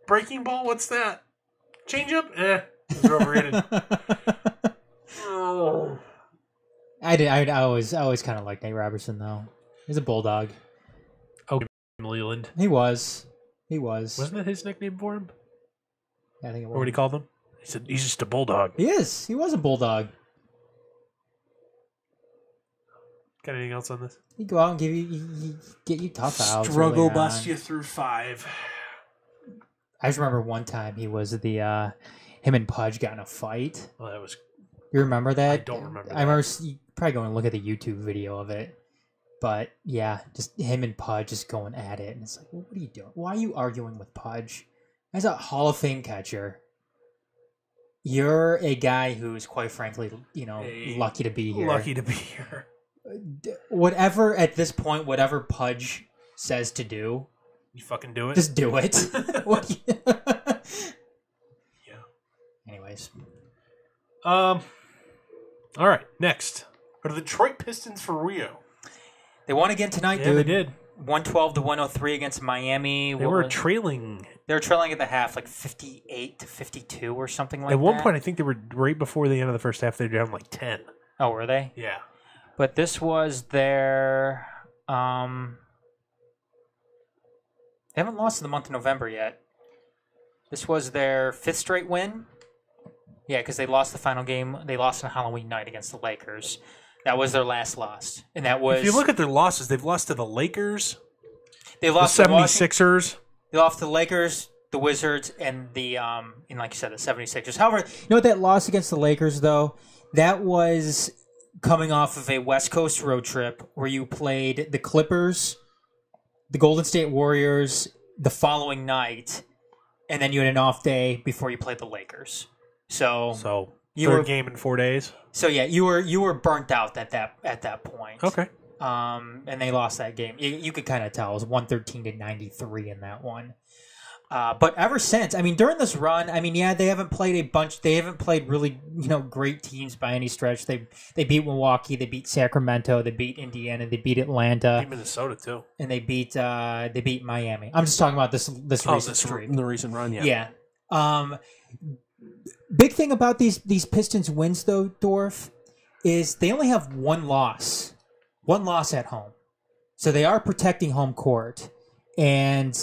Breaking ball, what's that? Changeup? It was overrated. Oh. I always kind of liked Nate Robertson though. He's a bulldog. Oh, Leland. He was. Wasn't that his nickname for him? I think it was. Or what he called him? He said he's just a bulldog. He is. He was a bulldog. Got anything else on this? He go out and get you tough outs. Struggle bust you through 5. I just remember one time he was him and Pudge got in a fight. Well, that was. You remember that? I don't remember. I remember. You probably go and look at the YouTube video of it. But yeah, just him and Pudge just going at it, and it's like, what are you doing? Why are you arguing with Pudge? As a Hall of Fame catcher, you're a guy who's quite frankly, lucky to be here. Lucky to be here. Whatever at this point, whatever Pudge says to do, You fucking do it. Just do it. Yeah. Anyways. All right, next. Go to the Detroit Pistons for Rio. They won again tonight, Yeah, dude. they did. 112 to 103 against Miami. They were trailing. They were trailing at the half, like 58 to 52 or something like that. At one point, I think they were right before the end of the first half. They were down like 10. Oh, were they? Yeah. But this was their... they haven't lost in the month of November yet. This was their 5th straight win. Yeah, because they lost the final game. They lost on Halloween night against the Lakers. That was their last loss. And that was... If you look at their losses, they've lost to the Lakers, they lost the to 76ers. They lost to the Lakers, the Wizards, and like you said, the 76ers. However, you know what that loss against the Lakers, though? That was coming off of a West Coast road trip where you played the Clippers, the Golden State Warriors the following night, and then you had an off day before you played the Lakers. So third game in 4 days. So yeah, you were burnt out at that point. Okay. And they lost that game. You could kind of tell it was 113 to 93 in that one. But ever since, I mean, during this run, I mean, yeah, they haven't played a bunch. They haven't played really, great teams by any stretch. They beat Milwaukee, they beat Sacramento, they beat Indiana, they beat Atlanta, Beat Minnesota too, and they beat Miami. I'm just talking about this recent streak. The recent run, yeah. Yeah. Big thing about these Pistons wins, though, Dorf, is they only have one loss at home, so they are protecting home court, and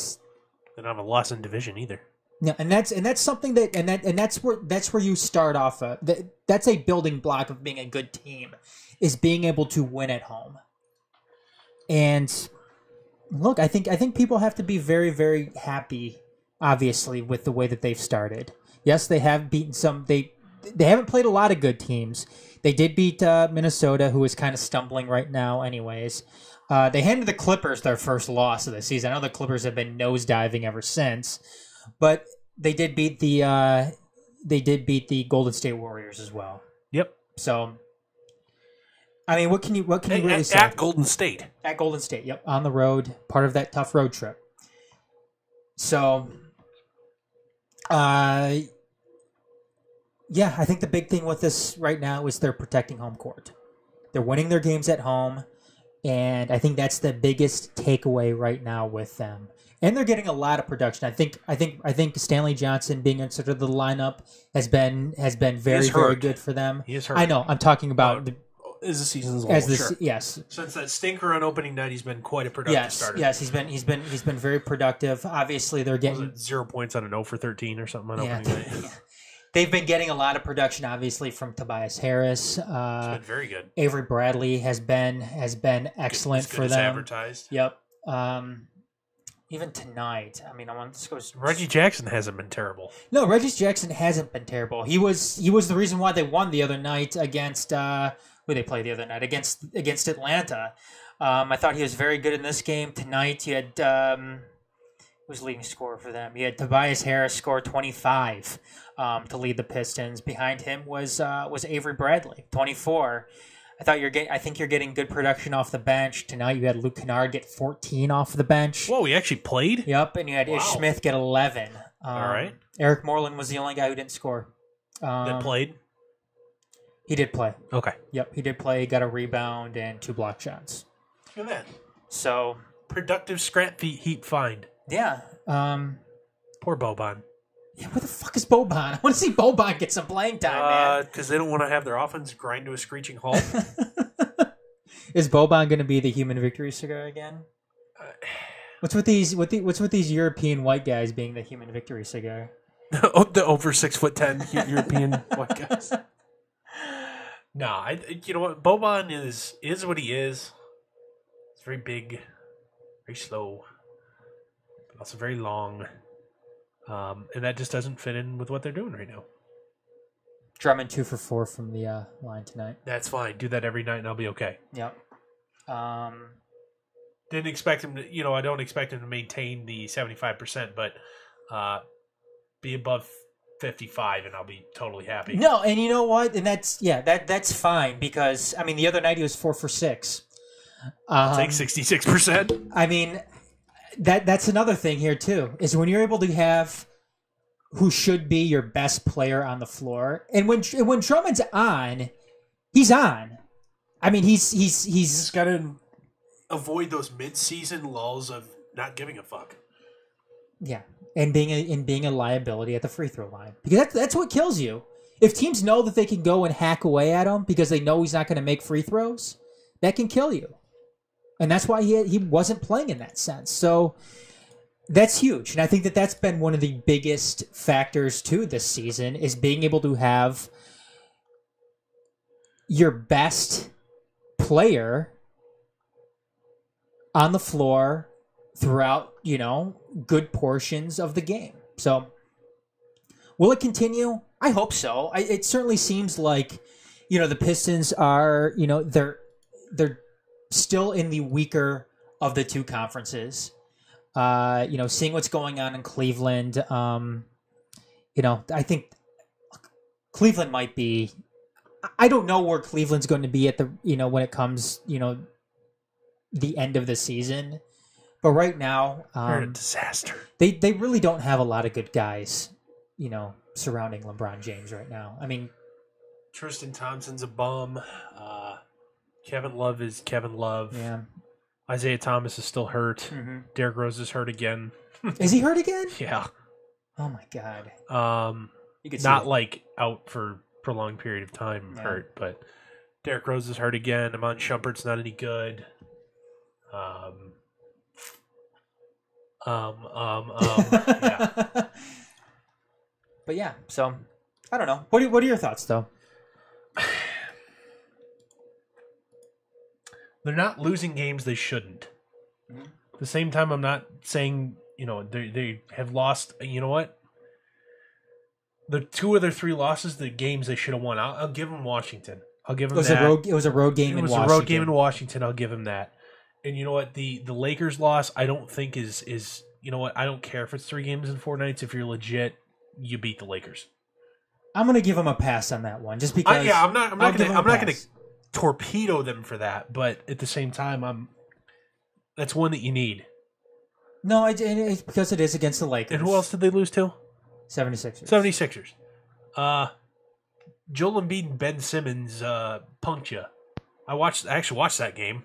they don't have a loss in division either. Yeah, and that's something that's where you start off. That's a building block of being a good team, is being able to win at home. And look, I think people have to be very, very happy, obviously, with the way that they've started. Yes, they have beaten some. They haven't played a lot of good teams. They did beat Minnesota, who is kind of stumbling right now, anyways. They handed the Clippers their first loss of the season. I know the Clippers have been nosediving ever since, but they did beat the Golden State Warriors as well. Yep. So, I mean, what can you really say? At Golden State. At Golden State, yep, on the road, part of that tough road trip. So, yeah, I think the big thing with this right now is they're protecting home court. They're winning their games at home. And I think that's the biggest takeaway right now with them. And they're getting a lot of production. I think Stanley Johnson being inserted to the lineup has been very, very good for them. He is hurt. I know. I'm talking about as the season's long. Sure. Yes. Since that stinker on opening night, he's been quite a productive starter. Yes, he's been very productive. Obviously, they're getting 0 points on an 0 for 13 or something on opening night. Yeah. They've been getting a lot of production, obviously, from Tobias Harris. It's been very good. Avery Bradley has been excellent as good for as them. Advertised. Yep. Even tonight, I mean, I want to go. Reggie Jackson hasn't been terrible. No, Reggie Jackson hasn't been terrible. He was the reason why they won the other night against who they played the other night against Atlanta. I thought he was very good in this game. Tonight, you had who was leading scorer for them? You had Tobias Harris score 25 to lead the Pistons. Behind him was Avery Bradley, 24. I think you're getting good production off the bench. Tonight you had Luke Kennard get 14 off the bench. Whoa, he actually played? Yep, and you had Ish Smith get 11. All right. Eric Moreland was the only guy who didn't score. That played? He did play. Okay. Yep, he did play. He got a rebound and 2 block shots. Look at that. So productive scrap heap find. Yeah. Poor Boban. Yeah, where the fuck is Boban? I want to see Boban get some playing time, man. Because they don't want to have their offense grind to a screeching halt. Is Boban going to be the human victory cigar again? What's with these European white guys being the human victory cigar? The over 6'10" European white guys. Nah, you know what? Boban is what he is. It's very big, very slow, but also very long. And that just doesn't fit in with what they're doing right now. Drummond 2 for 4 from the line tonight. That's fine. Do that every night and I'll be okay. Yep. Didn't expect him to, I don't expect him to maintain the 75%, but be above 55 and I'll be totally happy. No, and you know what? And that's fine because, I mean, the other night he was 4 for 6. I'll take 66%. I mean, that's another thing here too, is when you're able to have who should be your best player on the floor, and when Drummond's on, he's on. I mean, he's Just got to avoid those mid-season lulls of not giving a fuck. yeah, and being a liability at the free throw line, because that's what kills you. If teams know that they can go and hack away at him because they know he's not going to make free throws, that can kill you. And that's why he wasn't playing in that sense. So that's huge. And I think that that's been one of the biggest factors too this season, is being able to have your best player on the floor throughout, good portions of the game. So will it continue? I hope so. It certainly seems like, the Pistons are, they're still in the weaker of the two conferences. Seeing what's going on in Cleveland, I think Cleveland might be. I don't know where Cleveland's going to be at the when it comes the end of the season, but right now they're a disaster. They really don't have a lot of good guys, surrounding LeBron James right now. I mean, Tristan Thompson's a bum. Kevin Love is Kevin Love. Yeah. Isaiah Thomas is still hurt. Mm-hmm. Derrick Rose is hurt again. Is he hurt again? Yeah. Oh my God. You could not like out for prolonged period of time hurt, but Derrick Rose is hurt again. Amon Shumpert's not any good. Yeah. But yeah, so I don't know. What are your thoughts though? They're not losing games they shouldn't. Mm-hmm. At the same time, I'm not saying, they have lost. You know what? The 2 of their 3 losses, the games they should have won. I'll give them Washington. I'll give them that. It was a road game in Washington. It was a road game in Washington. I'll give them that. And you know what? The Lakers loss, I don't think is you know what? I don't care if it's 3 games in 4 nights. If you're legit, you beat the Lakers. I'm gonna give them a pass on that one, just because. I'm not gonna torpedo them for that, but at the same time, that's one that you need. No, it's because it is against the Lakers. And who else did they lose to? 76ers. 76ers. Joel Embiid and Ben Simmons punked you. I actually watched that game,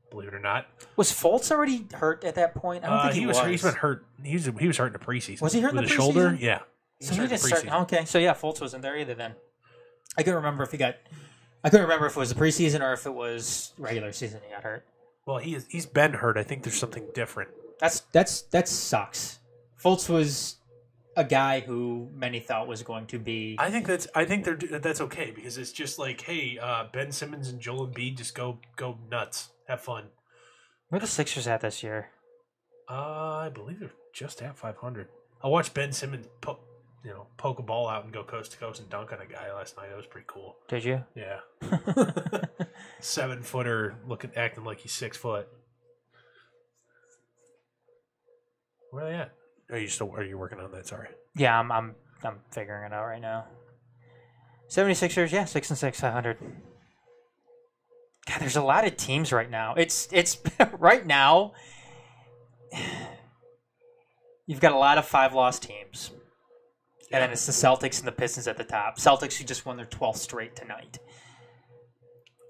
believe it or not. Was Fultz already hurt at that point? I don't think he was. He's been hurt. He was hurt in the preseason. Was he hurt in the preseason? Shoulder? Yeah. So he didn't start. Okay, so yeah, Fultz wasn't there either then. I couldn't remember if it was the preseason or if it was regular season he got hurt. Well, he's been hurt. I think there's something different. That sucks. Fultz was a guy who many thought was going to be. I think that's okay, because it's just like, hey, Ben Simmons and Joel Embiid, just go nuts, have fun. Where are the Sixers at this year? I believe they're just at 500. I watched Ben Simmons poke a ball out and go coast to coast and dunk on a guy last night. That was pretty cool. Did you? Yeah. 7-footer acting like he's 6 foot. Where are they at? Are you working on that? Sorry. Yeah, I'm figuring it out right now. 76ers, yeah, 6-6, 500. God, there's a lot of teams right now. It's right now. You've got a lot of 5-loss teams. Yeah. And then it's the Celtics and the Pistons at the top. Celtics who just won their 12th straight tonight.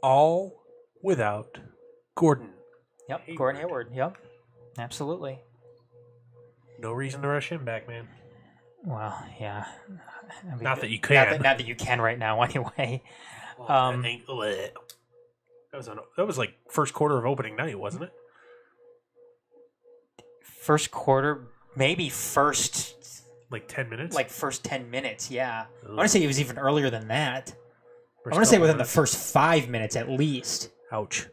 All without Gordon. Yep, Gordon Hayward. Yep, absolutely. No reason to rush him back, man. Well, yeah. I mean, not that you can. Not that you can right now, anyway. That was like first quarter of opening night, wasn't it? First quarter, maybe first. Like 10 minutes? Like first 10 minutes, yeah. Ugh. I want to say it was even earlier than that. I want to say within the first 5 minutes at least. Ouch.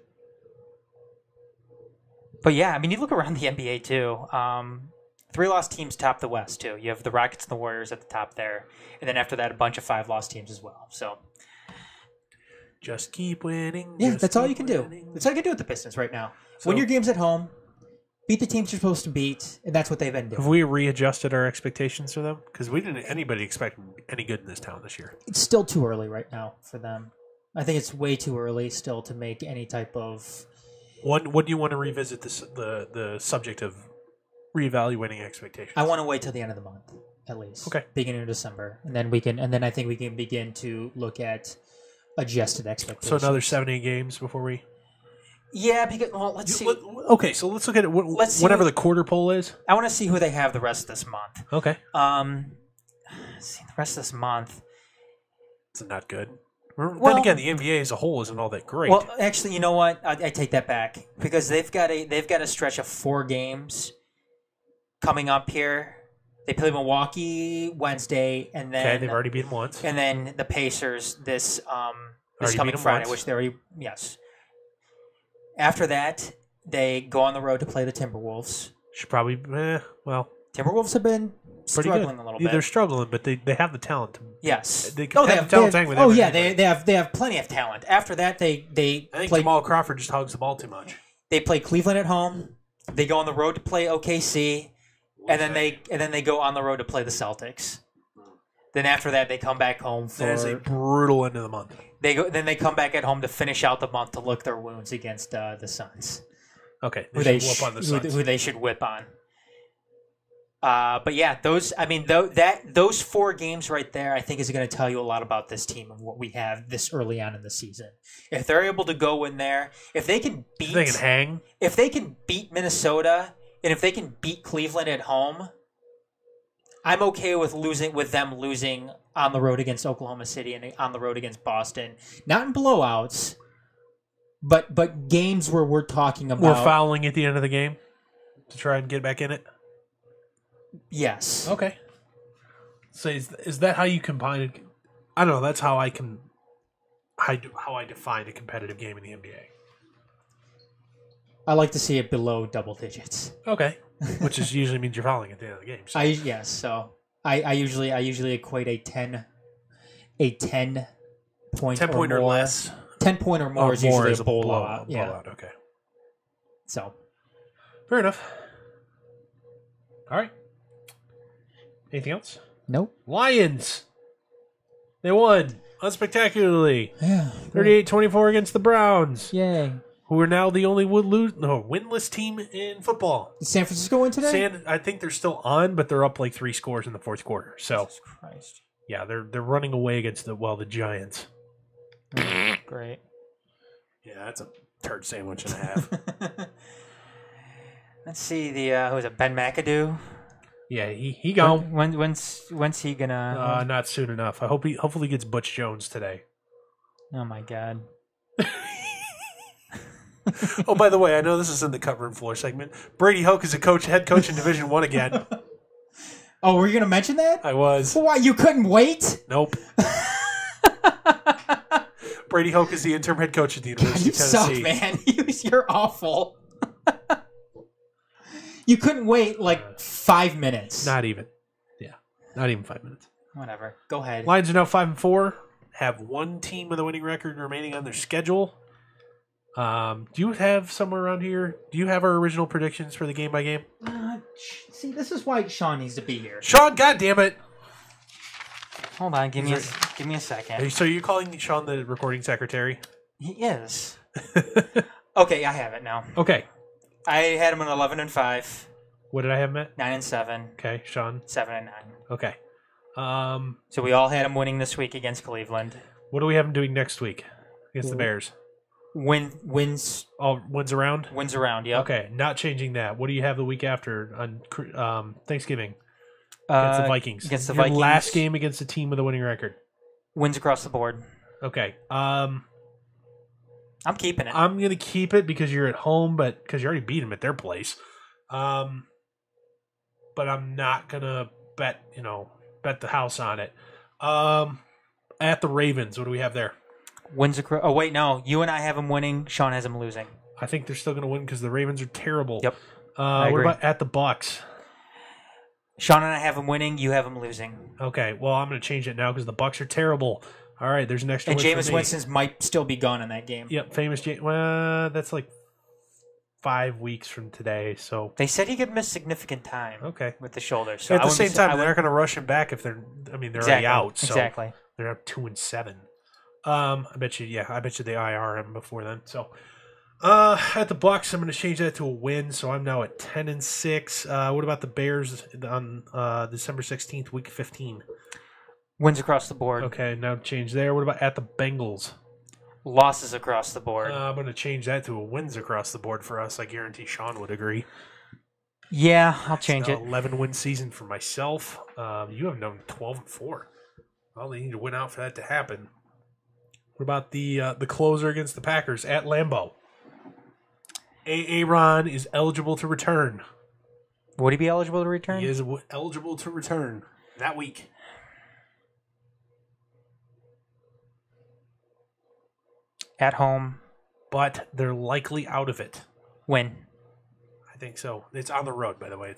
But yeah, I mean, you look around the NBA too. 3-loss teams top the West too. You have the Rockets and the Warriors at the top there. And then after that, a bunch of 5-loss teams as well. So just keep winning. Yeah, that's all you can do. That's all you can do with the Pistons right now. Win your games at home. Beat the teams you're supposed to beat, and that's what they've been doing. Have we readjusted our expectations for them? Because we didn't anybody expect any good in this town this year. It's still too early right now for them. I think it's way too early still to make any type of. What do you want to revisit the subject of reevaluating expectations? I want to wait till the end of the month, at least. Okay. Beginning of December, and then I think we can begin to look at adjusted So expectations. another 7-8 games before we. Yeah, because let's see. Okay, so let's look at it. Whatever the quarter poll is. I want to see who they have the rest of this month. Okay. See the rest of this month. It's not good. Then again, the NBA as a whole isn't all that great. Well, actually, you know what? I take that back because they've got a stretch of 4 games coming up here. They play Milwaukee Wednesday, and then they've already beaten once, and then the Pacers this Already coming beat 'em Friday, once. which they already After that, they go on the road to play the Timberwolves. should probably Timberwolves have been pretty struggling good. a little Yeah, bit. They're struggling, but they have the talent. Yes. They have the talent to hang with yeah, everybody. they have plenty of talent. After that, they I think play Jamal Crawford just hogs the ball too much. they play Cleveland at home. They go on the road to play OKC, and then they go on the road to play the Celtics. Then after that, they come back home for That is a brutal end of the month. Then they come back at home to finish out the month to lick their wounds against the Suns. Okay, Who they should whip on. But yeah, those 4 games right there, I think is going to tell you a lot about this team and what we have this early on in the season. If they're able to go in there, if they can beat Minnesota, and if they can beat Cleveland at home, I'm okay with them losing on the road against Oklahoma City and on the road against Boston. Not in blowouts, but games where we're talking about we're fouling at the end of the game to try and get back in it. Yes. Okay. So is that how you combine it? I don't know. That's how I define a competitive game in the NBA. I like to see it below double digits. Okay. Which usually means you're fouling at the end of the game. So. I usually equate a 10 point 10 point or more. less. 10 point or more is usually a blowout. blowout. Yeah. Blowout. Okay. So fair enough. All right. Anything else? Nope. Lions. They won unspectacularly. Yeah. 38-24 against the Browns, Yay. who are now the only winless team in football. Did San Francisco win today? I think they're still on, but they're up like 3 scores in the fourth quarter. So, Jesus Christ. yeah, they're running away against the Giants. Great. Yeah, that's a turd sandwich and a half. Let's see who is it? Ben McAdoo. Yeah, he gone. When's he gonna? Not soon enough. I hope he hopefully gets Butch Jones today. Oh my God. Oh, by the way, I know this is in the cover and floor segment. Brady Hoke is head coach in Division 1 again. Oh, were you gonna mention that? I was. Why you couldn't wait? Nope. Brady Hoke is the interim head coach at the University You of Tennessee. suck, man. You're awful. You couldn't wait like 5 minutes. Not even. Yeah, not even 5 minutes. Whatever. Go ahead. Lions are now 5-4. Have one team with a winning record remaining on their schedule. Do you have somewhere around here? Do you have our original predictions for the game by game? See, this is why Sean needs to be here. Sean, goddammit! Hold on, give me a second. So you're calling Sean the recording secretary? He is. Okay, I have it now. Okay. I had him at 11-5. What did I have him at? 9-7. Okay, Sean. 7-9. Okay. So we all had him winning this week against Cleveland. What do we have him doing next week against the Bears? Wins. Oh, wins around? Wins around, yeah. Okay, not changing that. What do you have the week after on Thanksgiving? Against the Vikings. Against the Your Vikings. last game against a team with a winning record. Wins across the board. Okay. I'm keeping it. I'm going to keep it because you're at home, but because you already beat them at their place. But I'm not going to bet the house on it. At the Ravens, what do we have there? Wins across. Oh, wait, no. You and I have him winning. Sean has him losing. I think they're still going to win because the Ravens are terrible. Yep. What about at the Bucks? Sean and I have him winning. You have him losing. Okay, well, I'm going to change it now because the Bucks are terrible. All right, there's an extra and win for Jameis me. Winston might still be gone in that game. Yep, famous Jameis. Well, that's like 5 weeks from today, so... They said he could miss significant time with the shoulder. So at the same time, they're not going to rush him back if they're... I mean, they're already out, so... Exactly. They're up 2-7. I bet you the IR him before then, so... At the Bucks, I'm going to change that to a win, so I'm now at 10-6. What about the Bears on December 16th, week 15? Wins across the board. Okay, now change there. What about at the Bengals? Losses across the board. I'm going to change that to a wins across the board for us. I guarantee Sean would agree. Yeah, I'll change it. 11-win season for myself. You have known 12-4. Well, they need to win out for that to happen. What about the closer against the Packers at Lambeau? Aaron is eligible to return. Would he be eligible to return? He is eligible to return that week. At home. But they're likely out of it. Win. I think so. It's on the road, by the way.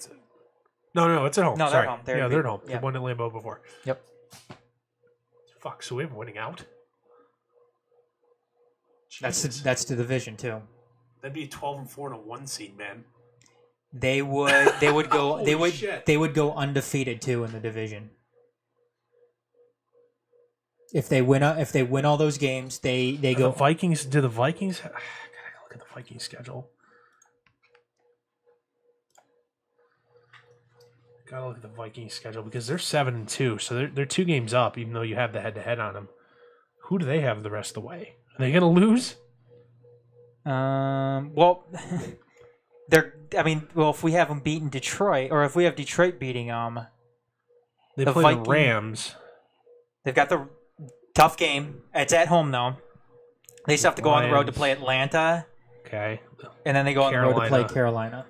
No, it's at home. No, Sorry. they're home. They're at home. Yeah. They won at Lambeau before. Yep. Fuck, so we have winning out? That's the division too. That'd be 12-4 and a 1 seed, man. They would go Shit. they would go undefeated too in the division. If they win all those games, they go. The Vikings. Do the Vikings? Gotta look at the Vikings schedule. Gotta look at the Vikings schedule because they're 7-2, so they're 2 games up. Even though you have the head-to-head on them, who do they have the rest of the way? Are they gonna lose? Well, if we have them beating Detroit, or if we have Detroit beating them, They play the Rams. They've got the tough game. It's at home though. They still have to go on the road to play Atlanta. Okay. And then they go on the road to play Carolina.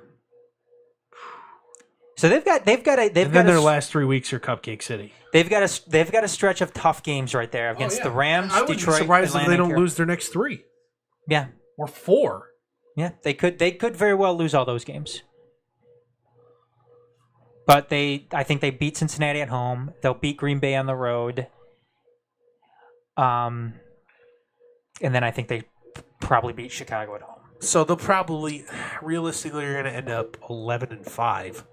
So they've got their last 3 weeks are Cupcake City. They've got a stretch of tough games right there against the Rams, I would Detroit, be surprised Atlanta, if they don't lose their next 3. Yeah. Or 4. Yeah, they could very well lose all those games. But I think they beat Cincinnati at home. They'll beat Green Bay on the road. And then I think they probably beat Chicago at home. So they'll probably, realistically, are going to end up 11-5.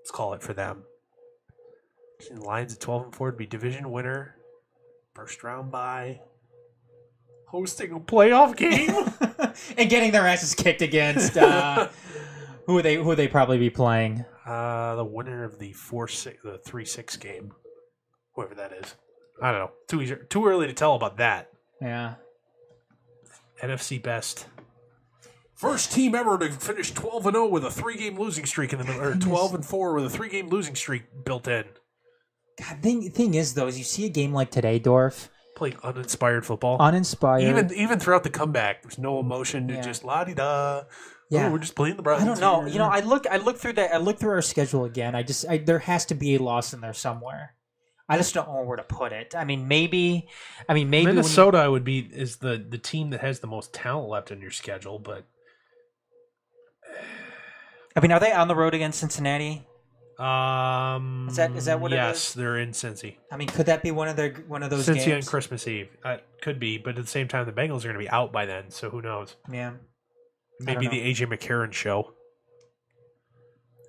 Let's call it for them. And Lions at 12-4 would be division winner, first round bye, hosting a playoff game, and getting their asses kicked against who would they probably be playing? The winner of the 3-6 game, whoever that is. I don't know. Too early to tell about that. Yeah. NFC best. First team ever to finish 12-0 with a 3-game losing streak in the middle, or 12-4 with a 3-game losing streak built in. God, thing is though, is you see a game like today, Dorf, playing uninspired football. Uninspired. Even throughout the comeback, there's no emotion. Yeah. Just la-di-da. Yeah, we're just playing the Browns. I don't know. You know, I look through our schedule again. There has to be a loss in there somewhere. I just don't know where to put it. I mean, maybe Minnesota is the team that has the most talent left in your schedule, but I mean, are they on the road against Cincinnati? Is that what it is? Yes, they're in Cincy. I mean, could that be one of those Cincy games? on Christmas Eve. Could be, but at the same time, the Bengals are going to be out by then, so who knows? Yeah. Maybe the A.J. McCarron show.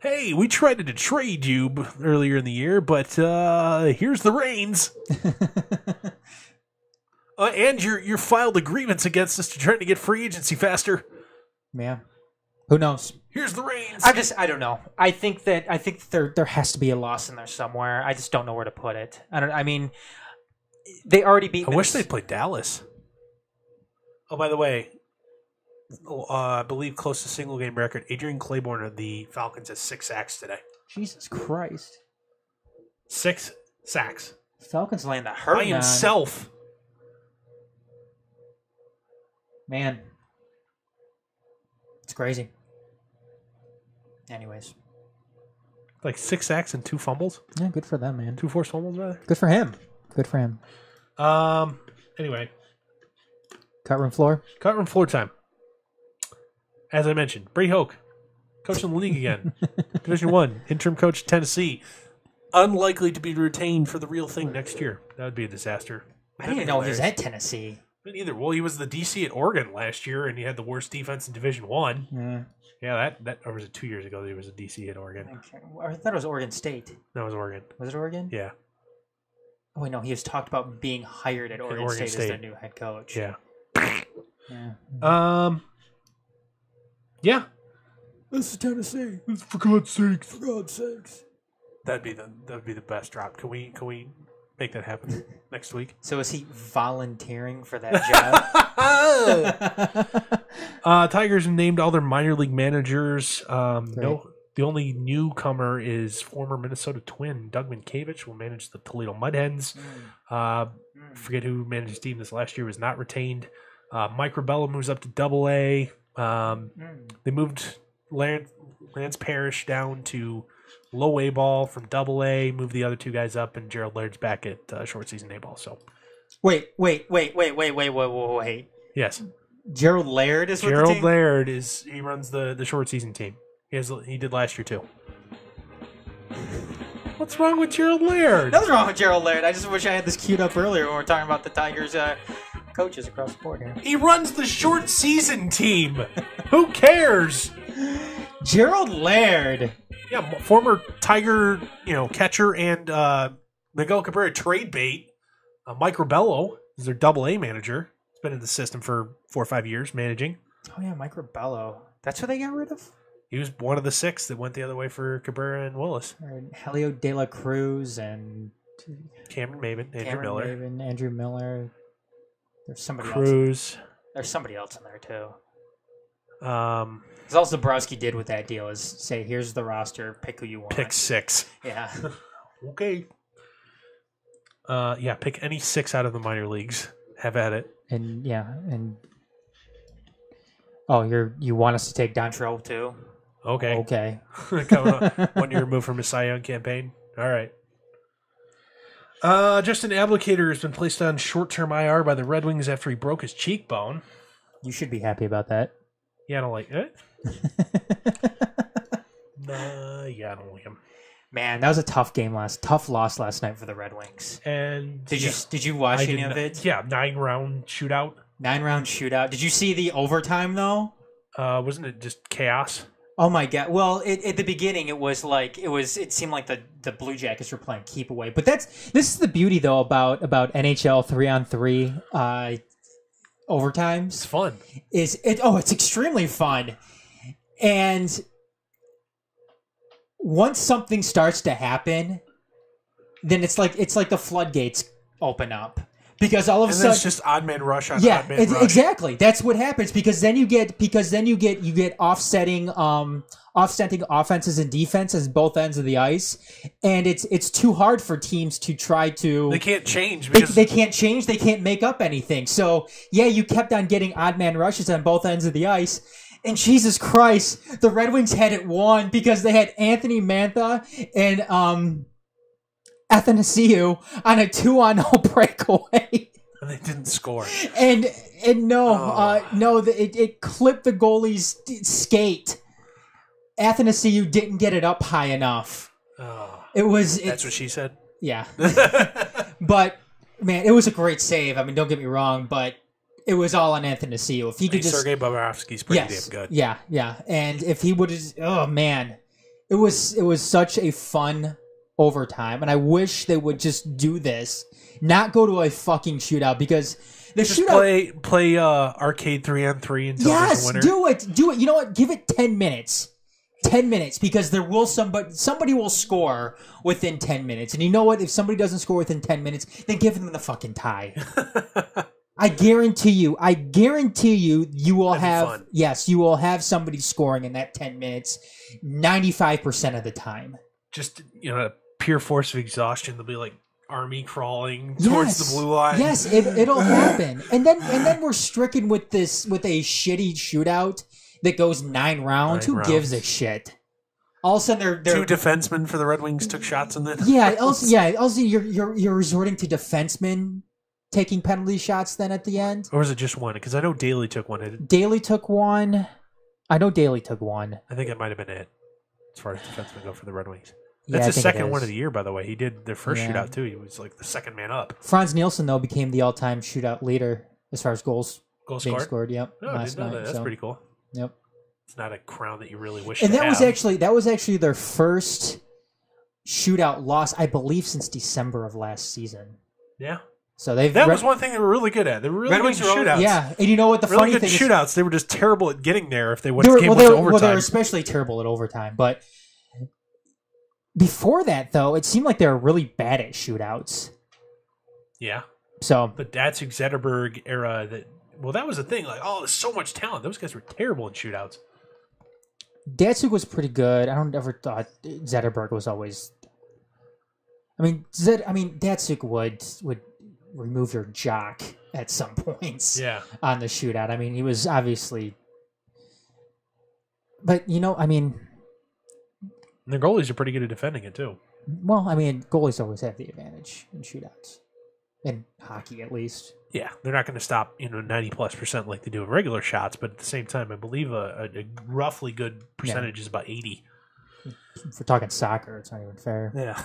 Hey, we tried to trade you earlier in the year, but here's the reins. And you filed a grievance against us to try to get free agency faster. Yeah. Who knows? Here's the reins. I don't know. I think there has to be a loss in there somewhere. I just don't know where to put it. I mean, they already beat. I wish they'd played Dallas. Oh, by the way, I believe close to single game record. Adrian Claiborne of the Falcons has 6 sacks today. Jesus Christ! 6 sacks. Falcons laying the hurt by himself. Man, it's crazy. Anyways, like 6 sacks and 2 fumbles. Yeah, good for them, man. 2 forced fumbles, rather. Good for him. Good for him. Anyway, cut room floor time. As I mentioned, Brady Hoke, coaching the league again. Division 1, interim coach Tennessee. Unlikely to be retained for the real thing next year. That would be a disaster. I didn't even know he was at Tennessee. Me neither. Well, he was the DC at Oregon last year, and he had the worst defense in Division 1. Yeah. Yeah, that or was it 2 years ago that he was a DC at Oregon? I thought it was Oregon State. No, it was Oregon. Was it Oregon? Yeah. Oh, wait, no, he was talked about being hired at Oregon State as their new head coach. Yeah. Yeah. Yeah. This is Tennessee. For God's sakes. For God's sakes. That'd be the best drop. Can we make that happen next week? So is he volunteering for that job? Tigers have named all their minor league managers. No, the only newcomer is former Minnesota Twin Doug Minkiewicz will manage the Toledo Mud Hens. Forget who managed his team this last year, was not retained. Mike Rabella moves up to Double-A. They moved Lance Parrish down to low A ball from Double-A, moved the other two guys up, and Gerald Laird's back at short season A ball. So, wait. Yes, Gerald Laird is with Gerald the team? Laird he runs the short season team. He did last year too. What's wrong with Gerald Laird? Nothing's wrong with Gerald Laird. I just wish I had this queued up earlier when we were talking about the Tigers coaches across the board here. He runs the short season team. Who cares? Gerald Laird. Yeah, former Tiger, catcher and Miguel Cabrera trade bait. Mike Rabello is their Double-A manager. He's been in the system for 4 or 5 years managing. Oh yeah, Mike Rabello. That's who they got rid of? He was one of the 6 that went the other way for Cabrera and Willis. Helio De La Cruz and Cameron Maven, Andrew Miller. There's somebody Cruz. else. There's somebody else in there too. Because all Zabrowski did with that deal is say, "Here's the roster. Pick who you want." Pick 6. Yeah. Okay. Pick any 6 out of the minor leagues. Have at it. And you want us to take Dontrell too? Okay. Okay. Coming up 1 year removed from his Cy Young campaign. All right. Justin Ablocator has been placed on short-term IR by the Red Wings after he broke his cheekbone. You should be happy about that. Yeah, I don't like it. I don't like him. Man, that was a tough loss last night for the Red Wings. And did you watch any of it? Yeah, 9-round shootout. 9-round shootout. Did you see the overtime though? Wasn't it just chaos? Oh my god! Well, at the beginning, it seemed like the Blue Jackets were playing keep away. But this is the beauty though about NHL 3-on-3 overtimes. It's fun. It's extremely fun, and once something starts to happen, then it's like the floodgates open up. Because all of a sudden it's just odd man rush on odd man rush. Exactly. That's what happens because then you get offsetting offenses and defenses both ends of the ice, and it's too hard for teams to try to. They can't change because they can't change. They can't make up anything. So yeah, you kept on getting odd man rushes on both ends of the ice. And Jesus Christ, the Red Wings had it won because they had Anthony Mantha and Athanasiou on a 2-on-0 breakaway. And they didn't score. And it clipped the goalie's skate. Athanasiou didn't get it up high enough. Oh, that's what she said? Yeah. But, man, it was a great save. I mean, don't get me wrong, but it was all on Athanasiou. If he could Sergei Bobrovsky's pretty damn good. Yeah. And if he would have... Oh, man. It was such a fun overtime, and I wish they would just do this, not go to a fucking shootout because the just shootout play arcade 3-on-3 until there's a winner. do it. You know what? Give it 10 minutes. 10 minutes because there will somebody will score within 10 minutes, and you know what? If somebody doesn't score within 10 minutes, then give them the fucking tie. I guarantee you, you will have you will have somebody scoring in that 10 minutes 95% of the time. Just pure force of exhaustion. They'll be like army crawling towards the blue line. Yes, it'll happen. And then we're stricken with a shitty shootout that goes 9 rounds. Who gives a shit? All of a sudden, they're 2 defensemen for the Red Wings took shots in this. Yeah. Also, you're resorting to defensemen taking penalty shots then at the end. Or was it just one? Because I know Daly took one. Daly took one. I know Daly took one. I think it might have been it as far as defensemen go for the Red Wings. That's his second one of the year, by the way. He did their first shootout, too. He was like the second man up. Franz Nielsen, though, became the all-time shootout leader as far as goals being scored. Yep. Oh, I didn't know that. That's pretty cool. Yep. It's not a crown that you really wish and to that have. That was actually their first shootout loss, I believe, since December of last season. Yeah. So they've that was one thing they were really good at. They were really Red good Wings at are always- shootouts. Yeah, and you know what the Really funny good thing is? shootouts. They were just terrible at getting there if they went They were, game well, went they to were, well, they overtime. were especially terrible at overtime. But before that, though, it seemed like they were really bad at shootouts. Yeah. So The Datsuk Zetterberg era, that was the thing. Like, oh, there's so much talent. Those guys were terrible in shootouts. Datsuk was pretty good. I don't ever thought Zetterberg was always. I mean, Datsuk would remove your jock at some points. Yeah. On the shootout. I mean, he was obviously. But I mean, And their goalies are pretty good at defending it too. well, I mean, goalies always have the advantage in shootouts, in hockey at least. Yeah, they're not going to stop 90+% like they do in regular shots, but at the same time, I believe a roughly good percentage is about 80. If we're talking soccer, it's not even fair. Yeah.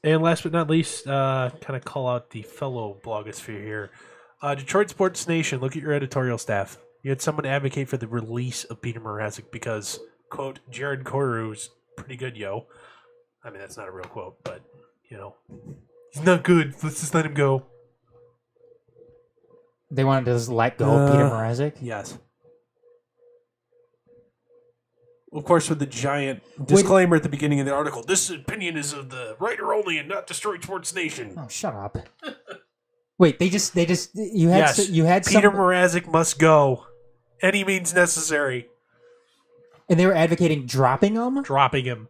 And last but not least, kind of call out the fellow blogosphere here. Detroit Sports Nation, look at your editorial staff. You had someone advocate for the release of Peter Mrazek because, quote, Jared Koru's pretty good, yo. I mean, that's not a real quote, but, he's not good. Let's just let him go. They wanted to just let go of Peter Mrazek. Yes. Of course, with the giant disclaimer at the beginning of the article, this opinion is of the writer only and not Detroit Sports Nation. Oh, shut up! Wait, you had Peter Mrazek must go. Any means necessary. And they were advocating dropping him. Dropping him.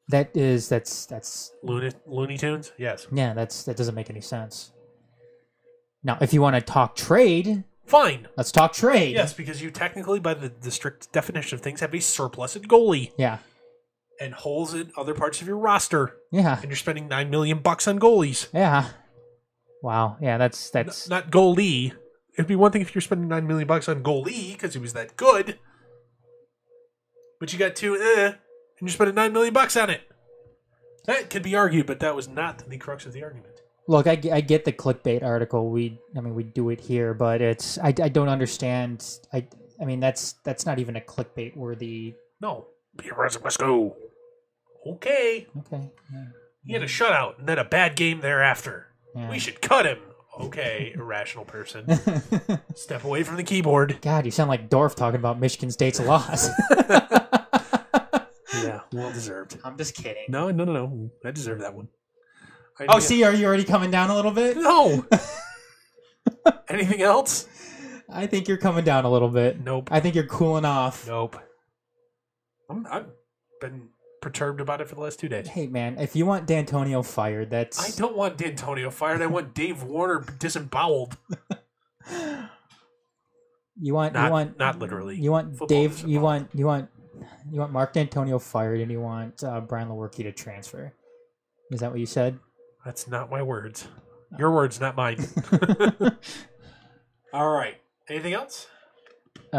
That's Looney Tunes. Yes. Yeah, that doesn't make any sense. Now, if you want to talk trade, fine. Let's talk trade. Yes, because you technically, by the strict definition of things, have a surplus at goalie. Yeah. And holes in other parts of your roster. Yeah. And you're spending $9 million on goalies. Yeah. Wow. Yeah, that's not goalie. It'd be one thing if you're spending $9 million on goalie because he was that good. But you got two, and you're spending $9 million on it. That could be argued, but that was not the crux of the argument. Look, I get the clickbait article. We do it here, but I don't understand. I mean, that's not even a clickbait worthy. No, Peter Mrazek must go. Okay. Okay. Yeah. He had a shutout and then a bad game thereafter. Yeah. We should cut him. Okay, irrational person. Step away from the keyboard. God, you sound like Dorf talking about Michigan State's loss. Yeah, well deserved. I'm just kidding. No. I deserve that one. See, are you already coming down a little bit? No. Anything else? I think you're coming down a little bit. Nope. I think you're cooling off. Nope. I've been perturbed about it for the last 2 days. Hey, man, if you want D'Antonio fired, that's... I don't want D'Antonio fired. I want Dave Warner disemboweled. Not literally. You want Football Dave... You disemboweled. want Mark D'Antonio fired, and you want Brian Lewerke to transfer. Is that what you said? That's not my words. Your words, not mine. All right. Anything else? No,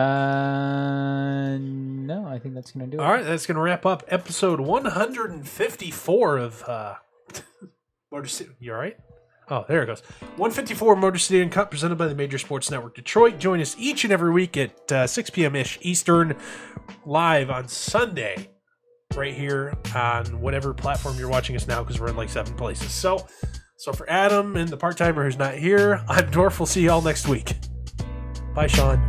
I think that's going to do it. All right, that's going to wrap up episode 154 of Motor City. You all right? Oh, there it goes. 154 Motor City Uncut, presented by the Major Sports Network Detroit. Join us each and every week at 6 p.m.-ish Eastern, live on Sunday, right here on whatever platform you're watching us now, because we're in like 7 places. So for Adam and the part-timer who's not here, I'm Dorf. We'll see you all next week. Bye, Sean.